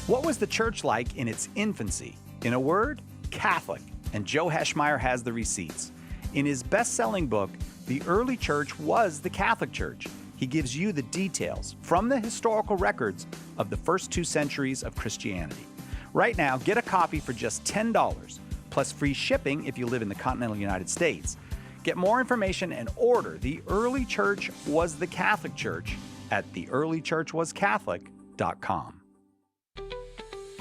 What was the church like in its infancy? In a word, Catholic. And Joe Heschmeyer has the receipts. In his best-selling book, The Early Church Was the Catholic Church, he gives you the details from the historical records of the first 2 centuries of Christianity. Right now, get a copy for just $10, plus free shipping if you live in the continental United States. Get more information and order The Early Church Was the Catholic Church at theearlychurchwascatholic.com.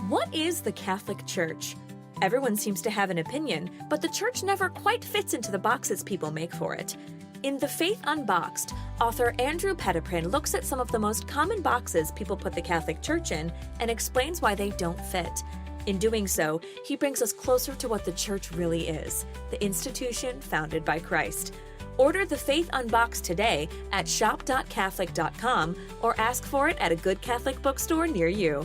What is the Catholic Church? Everyone seems to have an opinion, but the church never quite fits into the boxes people make for it. In The Faith Unboxed, author Andrew Petiprin looks at some of the most common boxes people put the Catholic Church in and explains why they don't fit. In doing so, he brings us closer to what the church really is, the institution founded by Christ. Order The Faith Unboxed today at shop.catholic.com or ask for it at a good Catholic bookstore near you.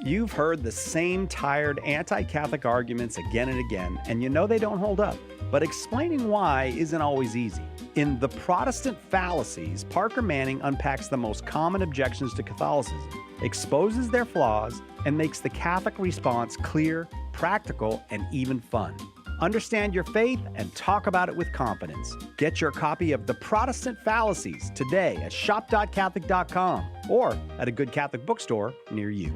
You've heard the same tired anti-Catholic arguments again and again, and you know they don't hold up. But explaining why isn't always easy. In The Protestant Fallacies, Parker Manning unpacks the most common objections to Catholicism, exposes their flaws, and makes the Catholic response clear, practical, and even fun. Understand your faith and talk about it with confidence. Get your copy of The Protestant Fallacies today at shop.catholic.com or at a good Catholic bookstore near you.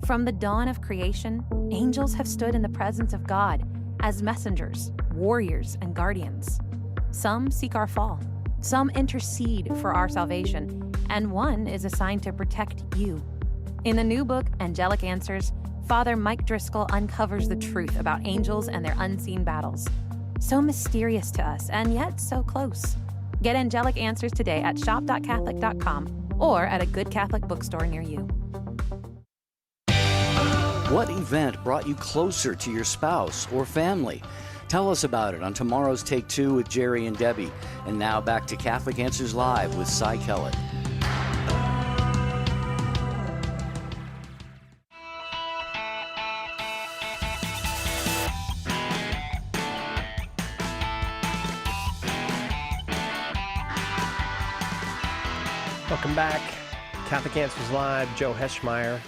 From the dawn of creation, angels have stood in the presence of God as messengers, warriors, and guardians. Some seek our fall, some intercede for our salvation, and one is assigned to protect you. In the new book, Angelic Answers, Father Mike Driscoll uncovers the truth about angels and their unseen battles. So mysterious to us, and yet so close. Get Angelic Answers today at shop.catholic.com or at a good Catholic bookstore near you. What event brought you closer to your spouse or family? Tell us about it on tomorrow's Take 2 with Jerry and Debbie. And now back to Catholic Answers Live with Cy Kellett. Welcome back. Catholic Answers Live, Joe Heschmeyer,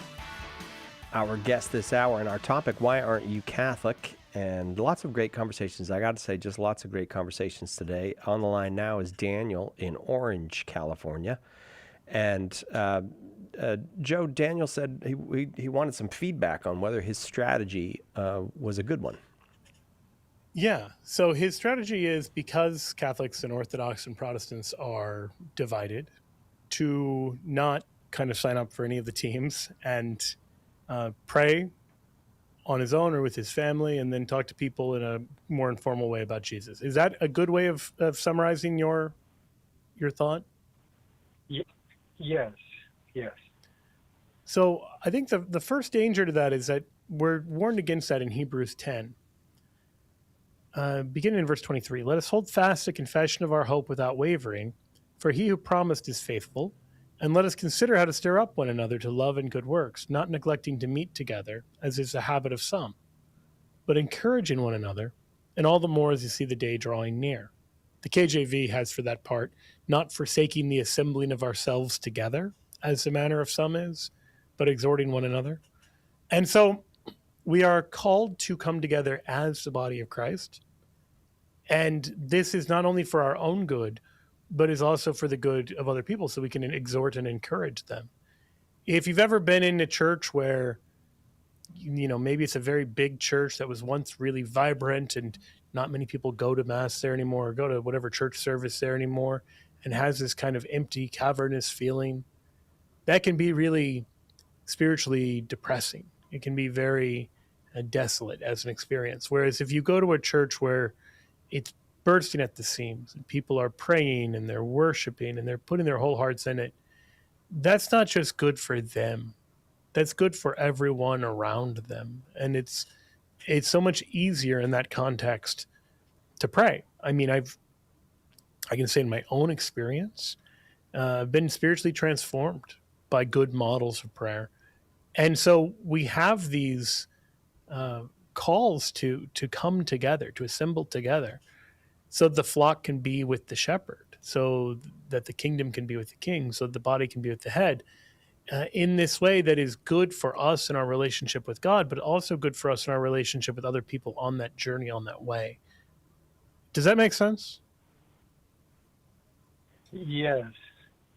our guest this hour, and our topic, why aren't you Catholic? And lots of great conversations. I got to say, just lots of great conversations today. On the line now is Daniel in Orange, California. And Joe, Daniel said he wanted some feedback on whether his strategy was a good one. Yeah. So his strategy is, because Catholics and Orthodox and Protestants are divided, to not kind of sign up for any of the teams and pray on his own or with his family, and then talk to people in a more informal way about Jesus. Is that a good way of summarizing your thought? Yes. So I think the first danger to that is that we're warned against that in Hebrews 10. Beginning in verse 23, let us hold fast the confession of our hope without wavering, for he who promised is faithful. And let us consider how to stir up one another to love and good works, not neglecting to meet together, as is the habit of some, but encouraging one another, and all the more as you see the day drawing near. The KJV has for that part, not forsaking the assembling of ourselves together, as the manner of some is, but exhorting one another. And so we are called to come together as the body of Christ. And this is not only for our own good, but is also for the good of other people, so we can exhort and encourage them. if you've ever been in a church where, maybe it's a very big church that was once really vibrant and not many people go to mass there anymore or go to whatever church service there anymore, and has this kind of empty, cavernous feeling, that can be really spiritually depressing. It can be very desolate as an experience. Whereas if you go to a church where it's bursting at the seams and people are praying and they're worshiping and they're putting their whole hearts in it, that's not just good for them. That's good for everyone around them. And it's so much easier in that context to pray. I mean, I can say in my own experience, I've been spiritually transformed by good models of prayer. And so we have these calls to come together, to assemble together, so the flock can be with the shepherd, so that the kingdom can be with the king, so the body can be with the head, in this way that is good for us in our relationship with God, but also good for us in our relationship with other people on that journey, on that way. Does that make sense? Yes.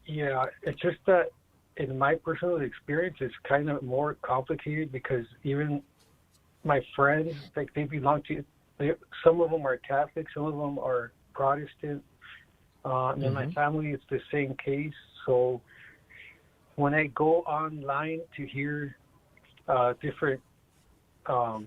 Yeah. It's just that in my personal experience, it's kind of more complicated because even my friends, like they belong to, some of them are Catholic, some of them are Protestant. And in my family, it's the same case. So when I go online to hear different, I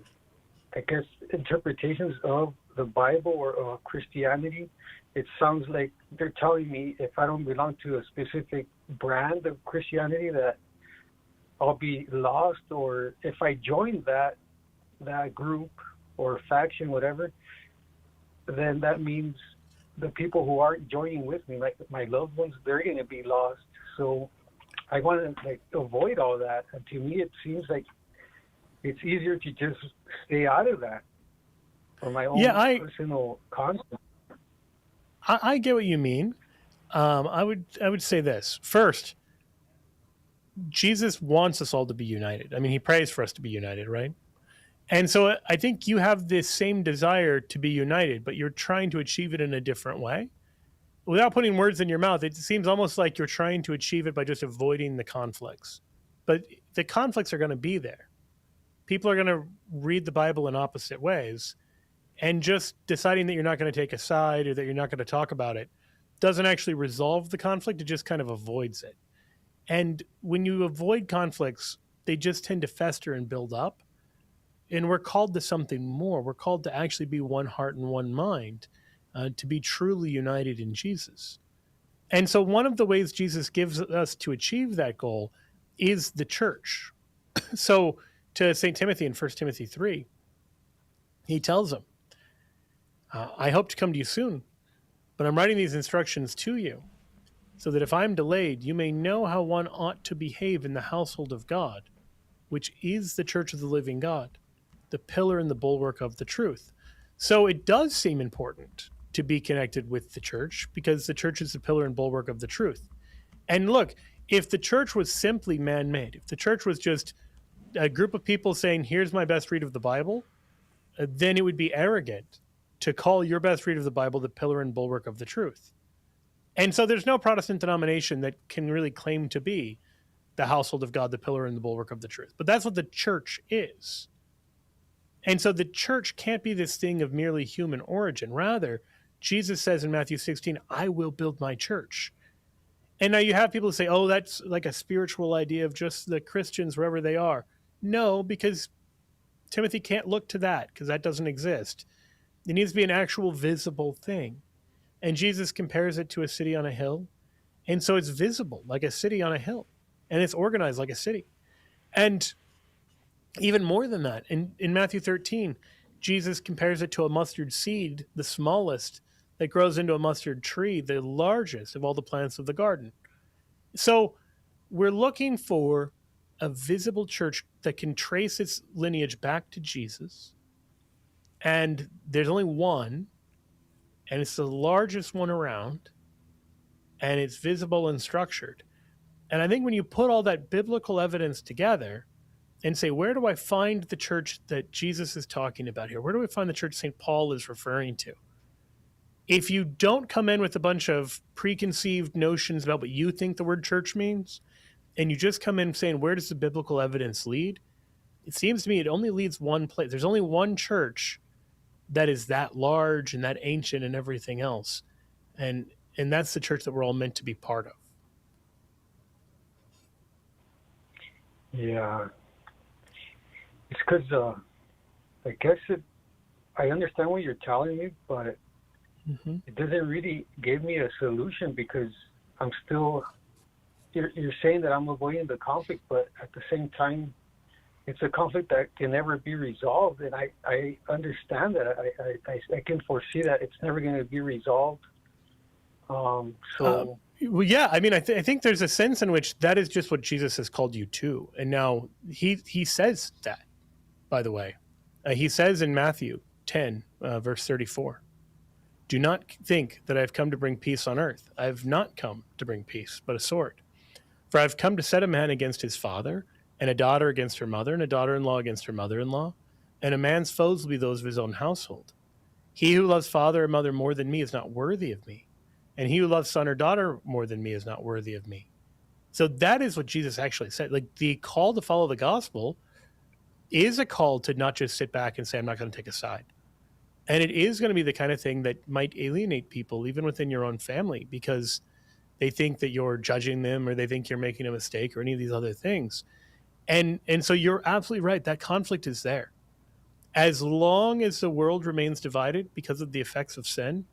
guess, interpretations of the Bible or Christianity, it sounds like they're telling me if I don't belong to a specific brand of Christianity that I'll be lost, or if I join that group or faction, whatever, then that means the people who aren't joining with me, like my loved ones, they're going to be lost. So I want to avoid all that. And to me, it seems like it's easier to just stay out of that for my own personal concept. I get what you mean. I would say this. First, Jesus wants us all to be united. I mean, he prays for us to be united, right? And so I think you have this same desire to be united, but you're trying to achieve it in a different way. Without putting words in your mouth, it seems almost like you're trying to achieve it by just avoiding the conflicts. But the conflicts are going to be there. People are going to read the Bible in opposite ways. And just deciding that you're not going to take a side or that you're not going to talk about it doesn't actually resolve the conflict. It just kind of avoids it. And when you avoid conflicts, they just tend to fester and build up. And we're called to something more. We're called to actually be one heart and one mind, to be truly united in Jesus. And so one of the ways Jesus gives us to achieve that goal is the church. So to St. Timothy in 1 Timothy 3, he tells him, I hope to come to you soon, but I'm writing these instructions to you so that if I'm delayed, you may know how one ought to behave in the household of God, which is the church of the living God, the pillar and the bulwark of the truth. So it does seem important to be connected with the church because the church is the pillar and bulwark of the truth. And look, if the church was simply man-made, if the church was just a group of people saying, here's my best read of the Bible, then it would be arrogant to call your best read of the Bible the pillar and bulwark of the truth. And so there's no Protestant denomination that can really claim to be the household of God, the pillar and the bulwark of the truth. But that's what the church is. And so the church can't be this thing of merely human origin. Rather, Jesus says in Matthew 16, I will build my church. And now you have people who say, oh, that's like a spiritual idea of just the Christians wherever they are. No, because Timothy can't look to that because that doesn't exist. It needs to be an actual visible thing. And Jesus compares it to a city on a hill. And so it's visible like a city on a hill. And it's organized like a city. And even more than that, in Matthew 13, Jesus compares it to a mustard seed, the smallest, that grows into a mustard tree, the largest of all the plants of the garden. So we're looking for a visible church that can trace its lineage back to Jesus. And there's only one, and it's the largest one around, and it's visible and structured. And I think when you put all that biblical evidence together and say, where do I find the church that Jesus is talking about here? Where do I find the church St. Paul is referring to? If you don't come in with a bunch of preconceived notions about what you think the word church means, and you just come in saying, where does the biblical evidence lead? It seems to me it only leads one place. There's only one church that is that large and that ancient and everything else. And that's the church that we're all meant to be part of. Yeah. It's because I guess I understand what you're telling me, but it doesn't really give me a solution because I'm still, you're saying that I'm avoiding the conflict, but at the same time, it's a conflict that can never be resolved. And I understand that. I can foresee that it's never going to be resolved. Well, yeah, I mean, I think there's a sense in which that is just what Jesus has called you to. And now he says that, by the way. He says in Matthew 10, verse 34, do not think that I have come to bring peace on earth. I have not come to bring peace, but a sword. For I have come to set a man against his father, and a daughter against her mother, and a daughter-in-law against her mother-in-law. And a man's foes will be those of his own household. He who loves father or mother more than me is not worthy of me. And he who loves son or daughter more than me is not worthy of me. So that is what Jesus actually said. Like, the call to follow the gospel is a call to not just sit back and say, I'm not going to take a side. And it is going to be the kind of thing that might alienate people, even within your own family, because they think that you're judging them or they think you're making a mistake or any of these other things. And so you're absolutely right. That conflict is there. As long as the world remains divided because of the effects of sin,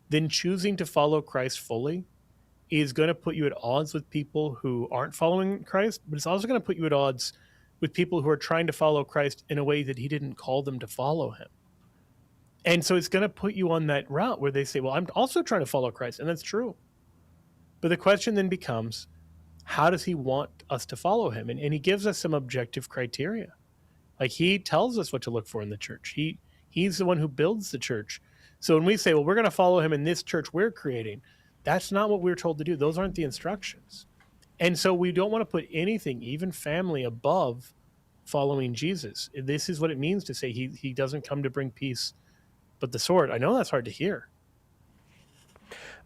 then choosing to follow Christ fully is going to put you at odds with people who aren't following Christ, but it's also going to put you at odds with people who are trying to follow Christ in a way that he didn't call them to follow him. And so it's going to put you on that route where they say, well, I'm also trying to follow Christ. And that's true. But the question then becomes, how does he want us to follow him? And he gives us some objective criteria. Like, he tells us what to look for in the church. He's the one who builds the church. So when we say, well, we're going to follow him in this church we're creating, that's not what we're told to do. Those aren't the instructions. And so we don't want to put anything, even family, above following Jesus. This is what it means to say he doesn't come to bring peace, but the sword. I know that's hard to hear.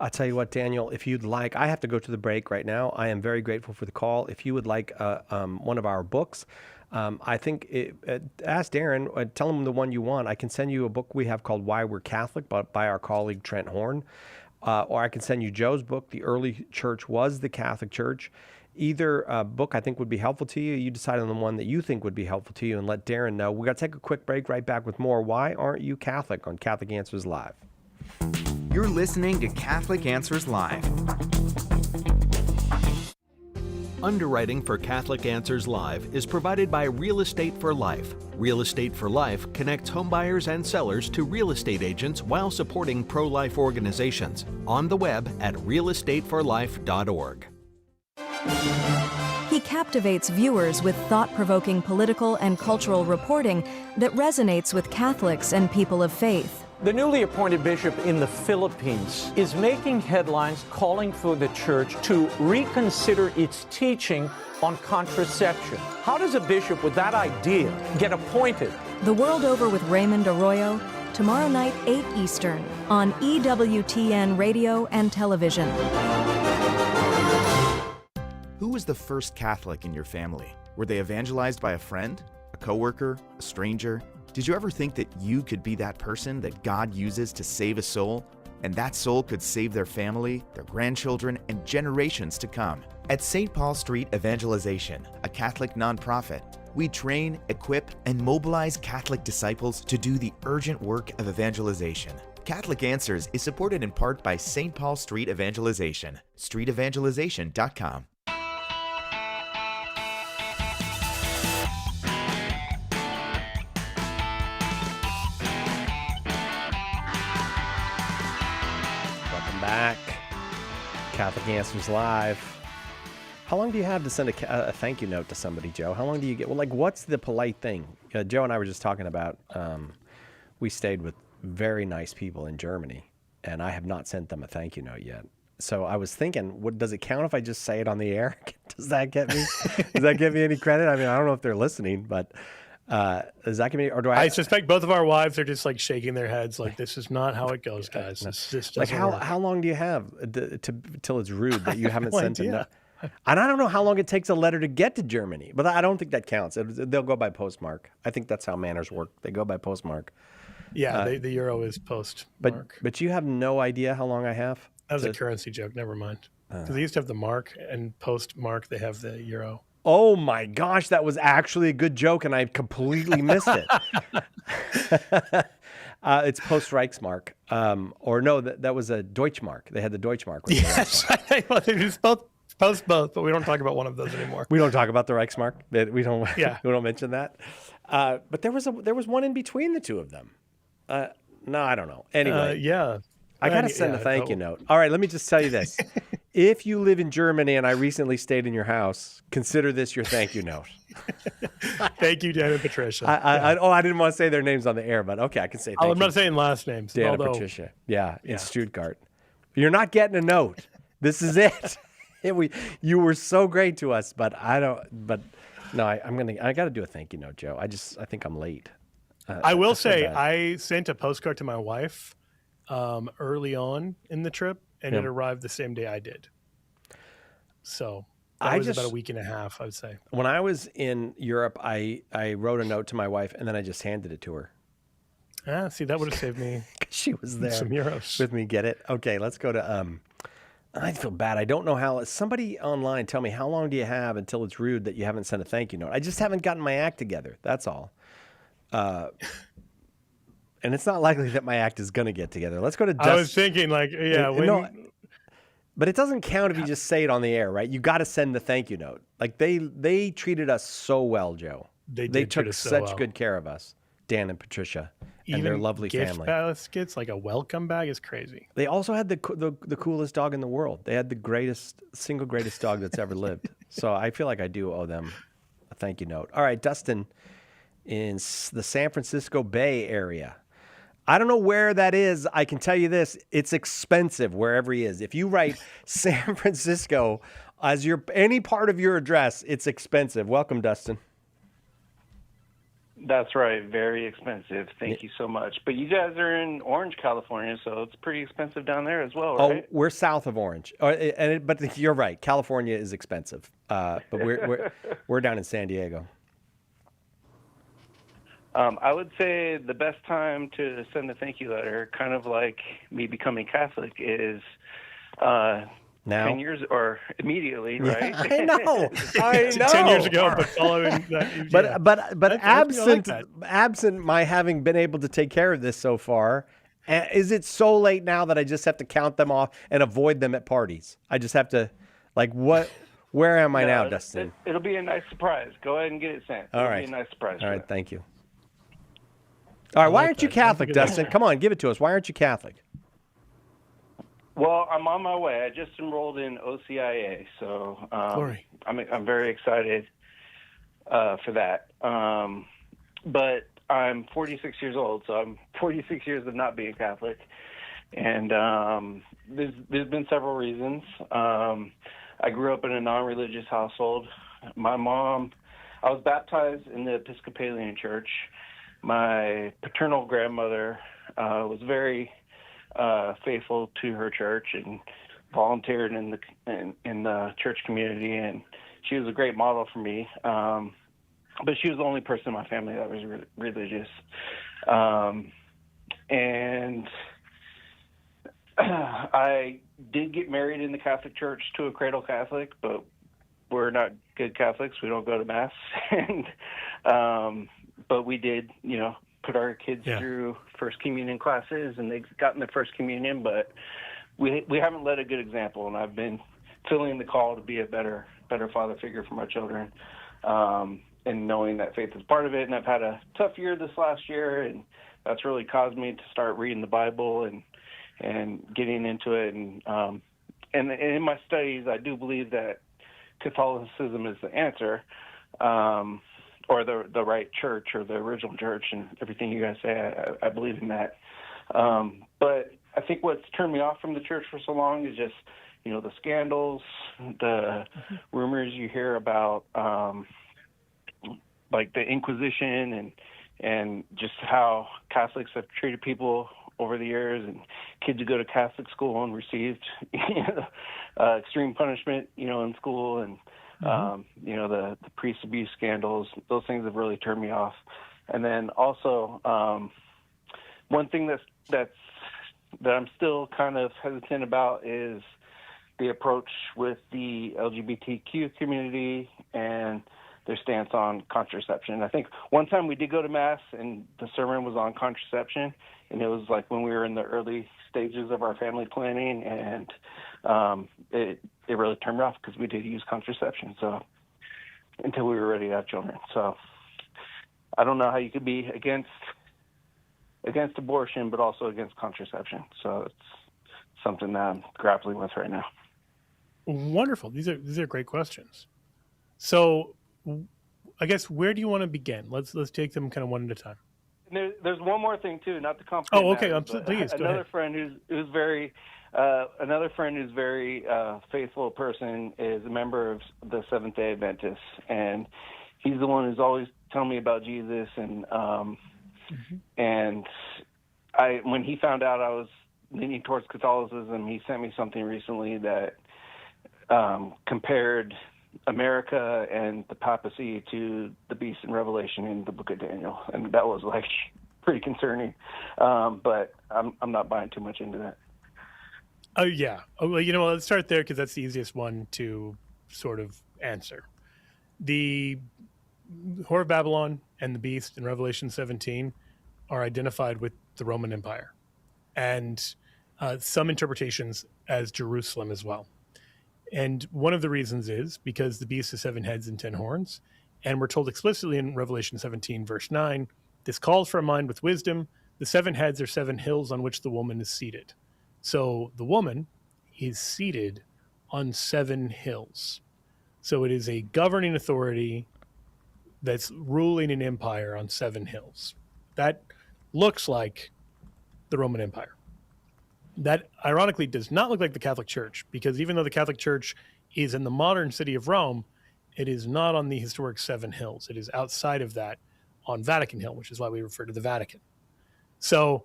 I'll tell you what, Daniel, if you'd like, I have to go to the break right now. I am very grateful for the call. If you would like one of our books, I think, ask Darren, tell him the one you want. I can send you a book we have called Why We're Catholic by our colleague Trent Horn. Or I can send you Joe's book, The Early Church Was the Catholic Church. Either book I think would be helpful to you. You decide on the one that you think would be helpful to you and let Darren know. We're going to take a quick break, right back with more Why Aren't You Catholic on Catholic Answers Live. You're listening to Catholic Answers Live. Underwriting for Catholic Answers Live is provided by Real Estate for Life. Real Estate for Life connects homebuyers and sellers to real estate agents while supporting pro-life organizations. On the web at realestateforlife.org. He captivates viewers with thought-provoking political and cultural reporting that resonates with Catholics and people of faith. The newly appointed bishop in the Philippines is making headlines calling for the church to reconsider its teaching on contraception. How does a bishop with that idea get appointed? The World Over with Raymond Arroyo, tomorrow night, 8 Eastern, on EWTN Radio and Television. Who was the first Catholic in your family? Were they evangelized by a friend, a coworker, a stranger? Did you ever think that you could be that person that God uses to save a soul? And that soul could save their family, their grandchildren, and generations to come. At St. Paul Street Evangelization, a Catholic nonprofit, we train, equip, and mobilize Catholic disciples to do the urgent work of evangelization. Catholic Answers is supported in part by St. Paul Street Evangelization, streetevangelization.com. Back. Catholic Answers Live. How long do you have to send a thank you note to somebody, Joe? How long do you get? Well, like, what's the polite thing? Joe and I were just talking about, we stayed with very nice people in Germany, and I have not sent them a thank you note yet. So I was thinking, does it count if I just say it on the air? Does that get me? Does that give me any credit? I mean, I don't know if they're listening, but does that give me, or do I suspect both of our wives are just like shaking their heads like, this is not how it goes, guys. This just like, how long do you have till it's rude that you haven't sent a note? And I don't know how long it takes a letter to get to Germany, but I don't think that counts. They'll go by postmark. I think that's how manners work. They go by postmark. Yeah, the euro is postmark. But you have no idea how long I have? That was a currency joke. Never mind. Because they used to have the mark, and postmark they have the euro. Oh my gosh, that was actually a good joke, and I completely missed it. It's post-Reichsmark. Or no, that was a Deutschmark. They had the Deutschmark. Yes, well, they just post both, but we don't talk about one of those anymore. We don't talk about the Reichsmark. We don't. Yeah. We don't mention that. But there was one in between the two of them. No, I don't know. Anyway, yeah. I got to send a thank you note. All right, let me just tell you this. If you live in Germany and I recently stayed in your house, consider this your thank you note. Thank you, Dan and Patricia. I didn't want to say their names on the air, but okay, I can say thank you. I'm not saying last names. Dan and Patricia. Yeah, in Stuttgart. You're not getting a note. This is it. You were so great to us, but I got to do a thank you note, Joe. I think I'm late. I will say I sent a postcard to my wife early on in the trip, and it arrived the same day I did. So that was about a week and a half, I would say. When I was in Europe, I wrote a note to my wife, and then I just handed it to her. See, that would have saved me. She was there some euros with me. Get it? Okay, let's go to. I feel bad. I don't know how. Somebody online tell me, how long do you have until it's rude that you haven't sent a thank you note? I just haven't gotten my act together. That's all. And it's not likely that my act is going to get together. Let's go to Dustin. I was thinking, but it doesn't count if you just say it on the air, right? You got to send the thank you note. Like they treated us so well, Joe. They took such good care of us, Dan and Patricia, and their lovely gift family. Baskets, like a welcome bag, is crazy. They also had the coolest dog in the world. They had the single greatest dog that's ever lived. So I feel like I do owe them a thank you note. All right, Dustin, in the San Francisco Bay Area. I don't know where that is. I can tell you this. It's expensive wherever he is. If you write San Francisco as any part of your address, it's expensive. Welcome, Dustin. That's right. Very expensive. Thank you so much. But you guys are in Orange, California, so it's pretty expensive down there as well, right? Oh, we're south of Orange. But you're right. California is expensive. But we're down in San Diego. I would say the best time to send a thank you letter, kind of like me becoming Catholic, is now 10 years or immediately, right? I know. 10 years ago, but following that. But absent my having been able to take care of this so far, is it so late now that I just have to count them off and avoid them at parties? I just have to, where am I now, Dustin? It'll be a nice surprise. Go ahead and get it sent. All right. It'll be a nice surprise. All right, thank you. All right, why aren't you Catholic, Dustin? Come on, give it to us. Why aren't you Catholic? Well, I'm on my way. I just enrolled in OCIA, so I'm very excited for that. But I'm 46 years old, so I'm 46 years of not being Catholic, and there's been several reasons. I grew up in a non-religious household. My mom, I was baptized in the Episcopalian Church. My paternal grandmother was very faithful to her church and volunteered in the church community, and she was a great model for me. But she was the only person in my family that was religious. And I did get married in the Catholic Church to a cradle Catholic, but we're not good Catholics. We don't go to Mass. And but we did, put our kids through First Communion classes, and they've gotten their First Communion, but we haven't led a good example, and I've been feeling the call to be a better father figure for my children, and knowing that faith is part of it. And I've had a tough year this last year, and that's really caused me to start reading the Bible and getting into it. And in my studies, I do believe that Catholicism is the answer, or the right church, or the original church, and everything you guys say. I believe in that. But I think what's turned me off from the church for so long is just, the scandals, the rumors you hear about, like the Inquisition, and just how Catholics have treated people over the years, and kids who go to Catholic school and received extreme punishment, in school, and the priest abuse scandals. Those things have really turned me off. And then also, one thing that I'm still kind of hesitant about is the approach with the LGBTQ community and their stance on contraception. I think one time we did go to Mass and the sermon was on contraception, and it was like when we were in the early stages of our family planning, and it really turned me off because we did use contraception, so until we were ready to have children. So I don't know how you could be against abortion but also against contraception. So it's something that I'm grappling with right now. Wonderful. These are great questions. So I guess where do you want to begin? Let's take them kind of one at a time. And there's one more thing too, not to complicate. Oh, okay. Matters, Please go another ahead. friend who's very faithful person is a member of the Seventh-day Adventists, and he's the one who's always telling me about Jesus. And and when he found out I was leaning towards Catholicism, he sent me something recently that compared America and the Papacy to the beast in Revelation in the book of Daniel, and that was like pretty concerning. But I'm not buying too much into that. Oh yeah. Oh, well, let's start there because that's the easiest one to sort of answer. The Whore of Babylon and the beast in Revelation 17 are identified with the Roman Empire, and some interpretations as Jerusalem as well. And one of the reasons is because the beast has 7 heads and 10 horns. And we're told explicitly in Revelation 17, verse 9, this calls for a mind with wisdom. The 7 heads are 7 hills on which the woman is seated. So the woman is seated on 7 hills. So it is a governing authority that's ruling an empire on 7 hills. That looks like the Roman Empire. That ironically does not look like the Catholic Church, because even though the Catholic Church is in the modern city of Rome, it is not on the historic 7 hills. It is outside of that on Vatican Hill, which is why we refer to the Vatican. So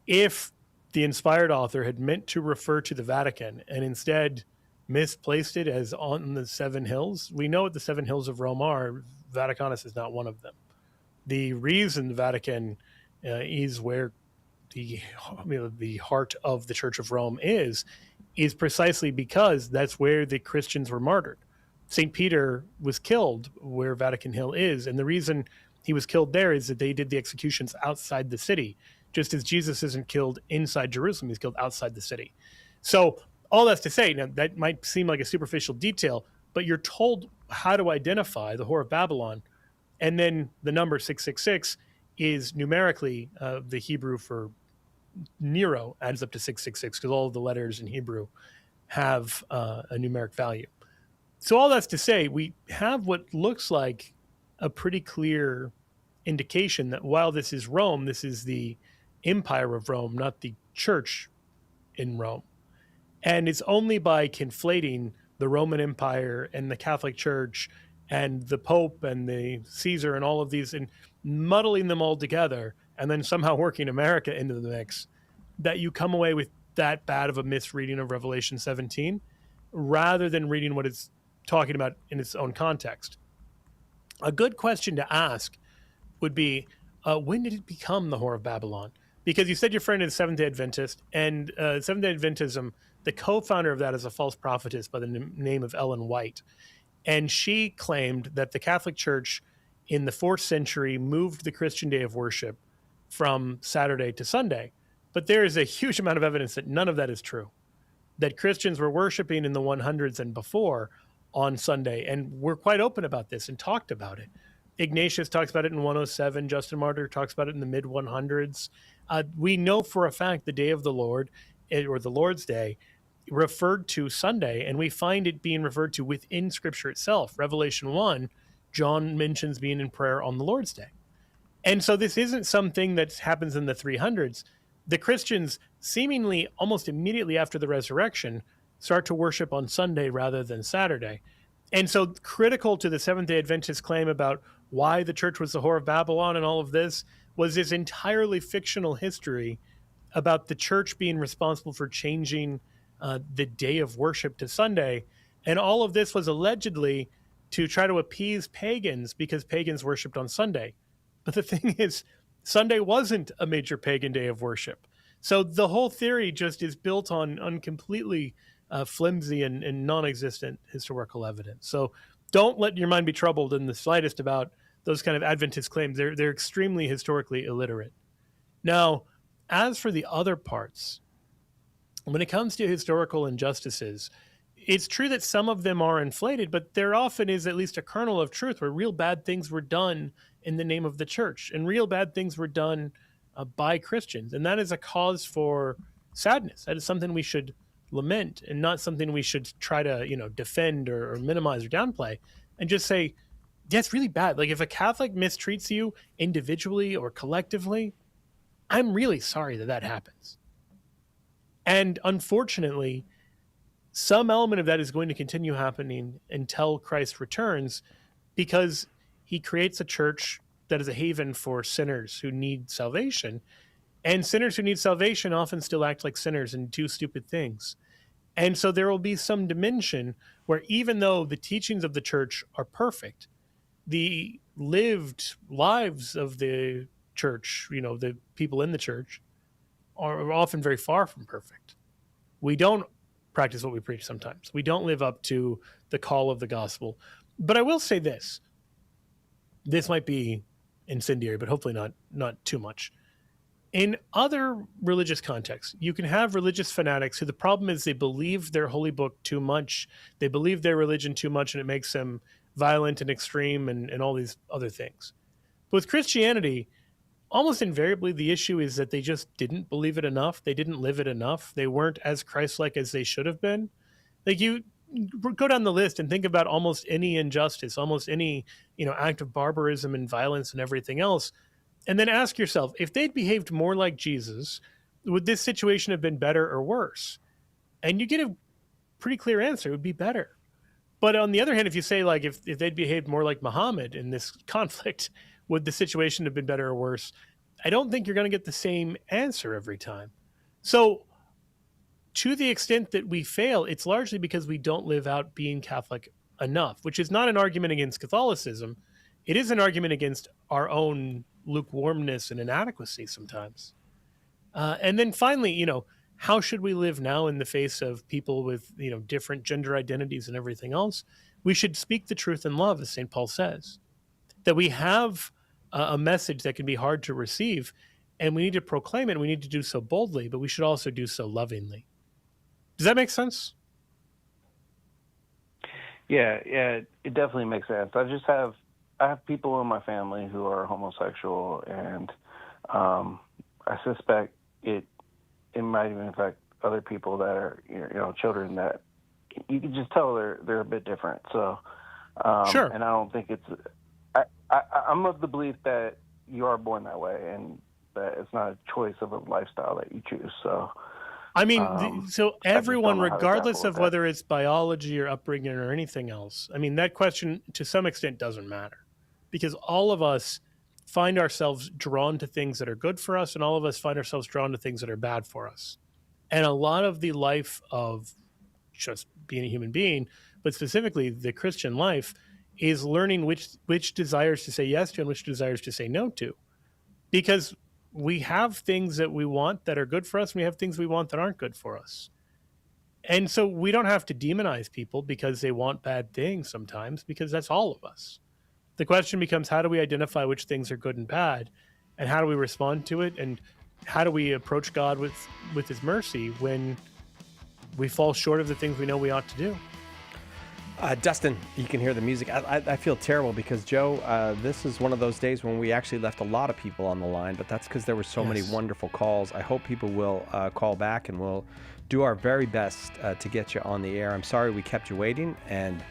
if the inspired author had meant to refer to the Vatican and instead misplaced it as on the 7 hills, we know what the 7 hills of Rome are. Vaticanus is not one of them. The reason the Vatican is where the heart of the Church of Rome is precisely because that's where the Christians were martyred. St. Peter was killed where Vatican Hill is, and the reason he was killed there is that they did the executions outside the city, just as Jesus isn't killed inside Jerusalem, he's killed outside the city. So all that's to say, now that might seem like a superficial detail, but you're told how to identify the Whore of Babylon, and then the number 666 is numerically the Hebrew for Nero adds up to 666 because all of the letters in Hebrew have a numeric value. So all that's to say, we have what looks like a pretty clear indication that while this is Rome, this is the empire of Rome, not the church in Rome. And it's only by conflating the Roman Empire and the Catholic Church and the Pope and the Caesar and all of these and muddling them all together and then somehow working America into the mix, that you come away with that bad of a misreading of Revelation 17, rather than reading what it's talking about in its own context. A good question to ask would be, when did it become the Whore of Babylon? Because you said your friend is Seventh-day Adventist, and Seventh-day Adventism, the co-founder of that is a false prophetess by the name of Ellen White. And she claimed that the Catholic Church in the 4th century moved the Christian day of worship from Saturday to Sunday. But there is a huge amount of evidence that none of that is true, that Christians were worshiping in the 100s and before on Sunday. And we're quite open about this and talked about it. Ignatius talks about it in 107. Justin Martyr talks about it in the mid 100s. We know for a fact the day of the Lord, or the Lord's Day, referred to Sunday, and we find it being referred to within Scripture itself. Revelation 1, John mentions being in prayer on the Lord's Day. And so this isn't something that happens in the 300s. The Christians, seemingly almost immediately after the resurrection, start to worship on Sunday rather than Saturday. And so critical to the Seventh-day Adventist claim about why the church was the Whore of Babylon and all of this was this entirely fictional history about the church being responsible for changing the day of worship to Sunday. And all of this was allegedly to try to appease pagans because pagans worshiped on Sunday. But the thing is, Sunday wasn't a major pagan day of worship. So the whole theory just is built on completely flimsy and non-existent historical evidence. So don't let your mind be troubled in the slightest about those kind of Adventist claims. They're extremely historically illiterate. Now, as for the other parts, when it comes to historical injustices, it's true that some of them are inflated, but there often is at least a kernel of truth where real bad things were done in the name of the church, and real bad things were done by Christians. And that is a cause for sadness. That is something we should lament, and not something we should try to, defend or minimize or downplay, and just say, yeah, it's really bad. Like, if a Catholic mistreats you individually or collectively, I'm really sorry that happens. And unfortunately, some element of that is going to continue happening until Christ returns, because he creates a church that is a haven for sinners who need salvation. And sinners who need salvation often still act like sinners and do stupid things. And so there will be some dimension where, even though the teachings of the church are perfect, the lived lives of the church, the people in the church, are often very far from perfect. We don't practice what we preach sometimes. We don't live up to the call of the gospel. But I will say this. This might be incendiary, but hopefully not too much. In other religious contexts, you can have religious fanatics who the problem is they believe their holy book too much. They believe their religion too much, and it makes them violent and extreme and all these other things. But with Christianity, almost invariably the issue is that they just didn't believe it enough. They didn't live it enough. They weren't as Christ-like as they should have been. Like, you go down the list and think about almost any injustice, almost any, act of barbarism and violence and everything else. And then ask yourself, if they'd behaved more like Jesus, would this situation have been better or worse? And you get a pretty clear answer. It would be better. But on the other hand, if you say, like, if they'd behaved more like Muhammad in this conflict, would the situation have been better or worse? I don't think you're going to get the same answer every time. So to the extent that we fail, it's largely because we don't live out being Catholic enough, which is not an argument against Catholicism. It is an argument against our own lukewarmness and inadequacy sometimes. And then finally, how should we live now in the face of people with, different gender identities and everything else? We should speak the truth in love, as St. Paul says. That we have a message that can be hard to receive, and we need to proclaim it. We need to do so boldly, but we should also do so lovingly. Does that make sense? Yeah, it definitely makes sense. I have people in my family who are homosexual, and I suspect it might even affect other people that are, children that you can just tell they're a bit different. So, sure. And I don't think it's. I'm of the belief that you are born that way, and that it's not a choice of a lifestyle that you choose. So, I mean, so everyone, regardless of whether it's biology or upbringing or anything else, I mean, that question to some extent doesn't matter, because all of us find ourselves drawn to things that are good for us, and all of us find ourselves drawn to things that are bad for us. And a lot of the life of just being a human being, but specifically the Christian life, is learning which desires to say yes to and which desires to say no to. Because we have things that we want that are good for us, and we have things we want that aren't good for us. And so we don't have to demonize people because they want bad things sometimes, because that's all of us. The question becomes, how do we identify which things are good and bad, and how do we respond to it, and how do we approach God with his mercy when we fall short of the things we know we ought to do? Dustin, you can hear the music. I feel terrible because, Joe, this is one of those days when we actually left a lot of people on the line, but that's because there were so many wonderful calls. I hope people will call back, and we'll do our very best to get you on the air. I'm sorry we kept you waiting and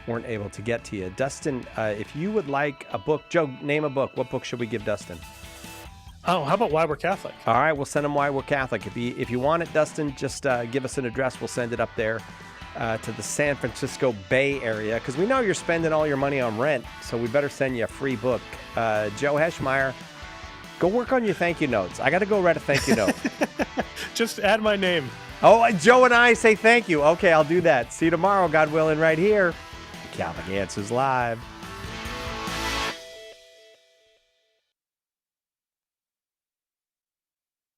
weren't able to get to you. Dustin, if you would like a book, Joe, name a book. What book should we give Dustin? Oh, how about Why We're Catholic? All right, we'll send him Why We're Catholic. If you want it, Dustin, just give us an address. We'll send it up there. To the San Francisco Bay Area, because we know you're spending all your money on rent, so we better send you a free book. Joe Heschmeyer, Go work on your thank you notes. I got to go write a thank you note. Just add my name. Oh, Joe and I say thank you. Okay, I'll do that. See you tomorrow, God willing, right here. Catholic Answers Live.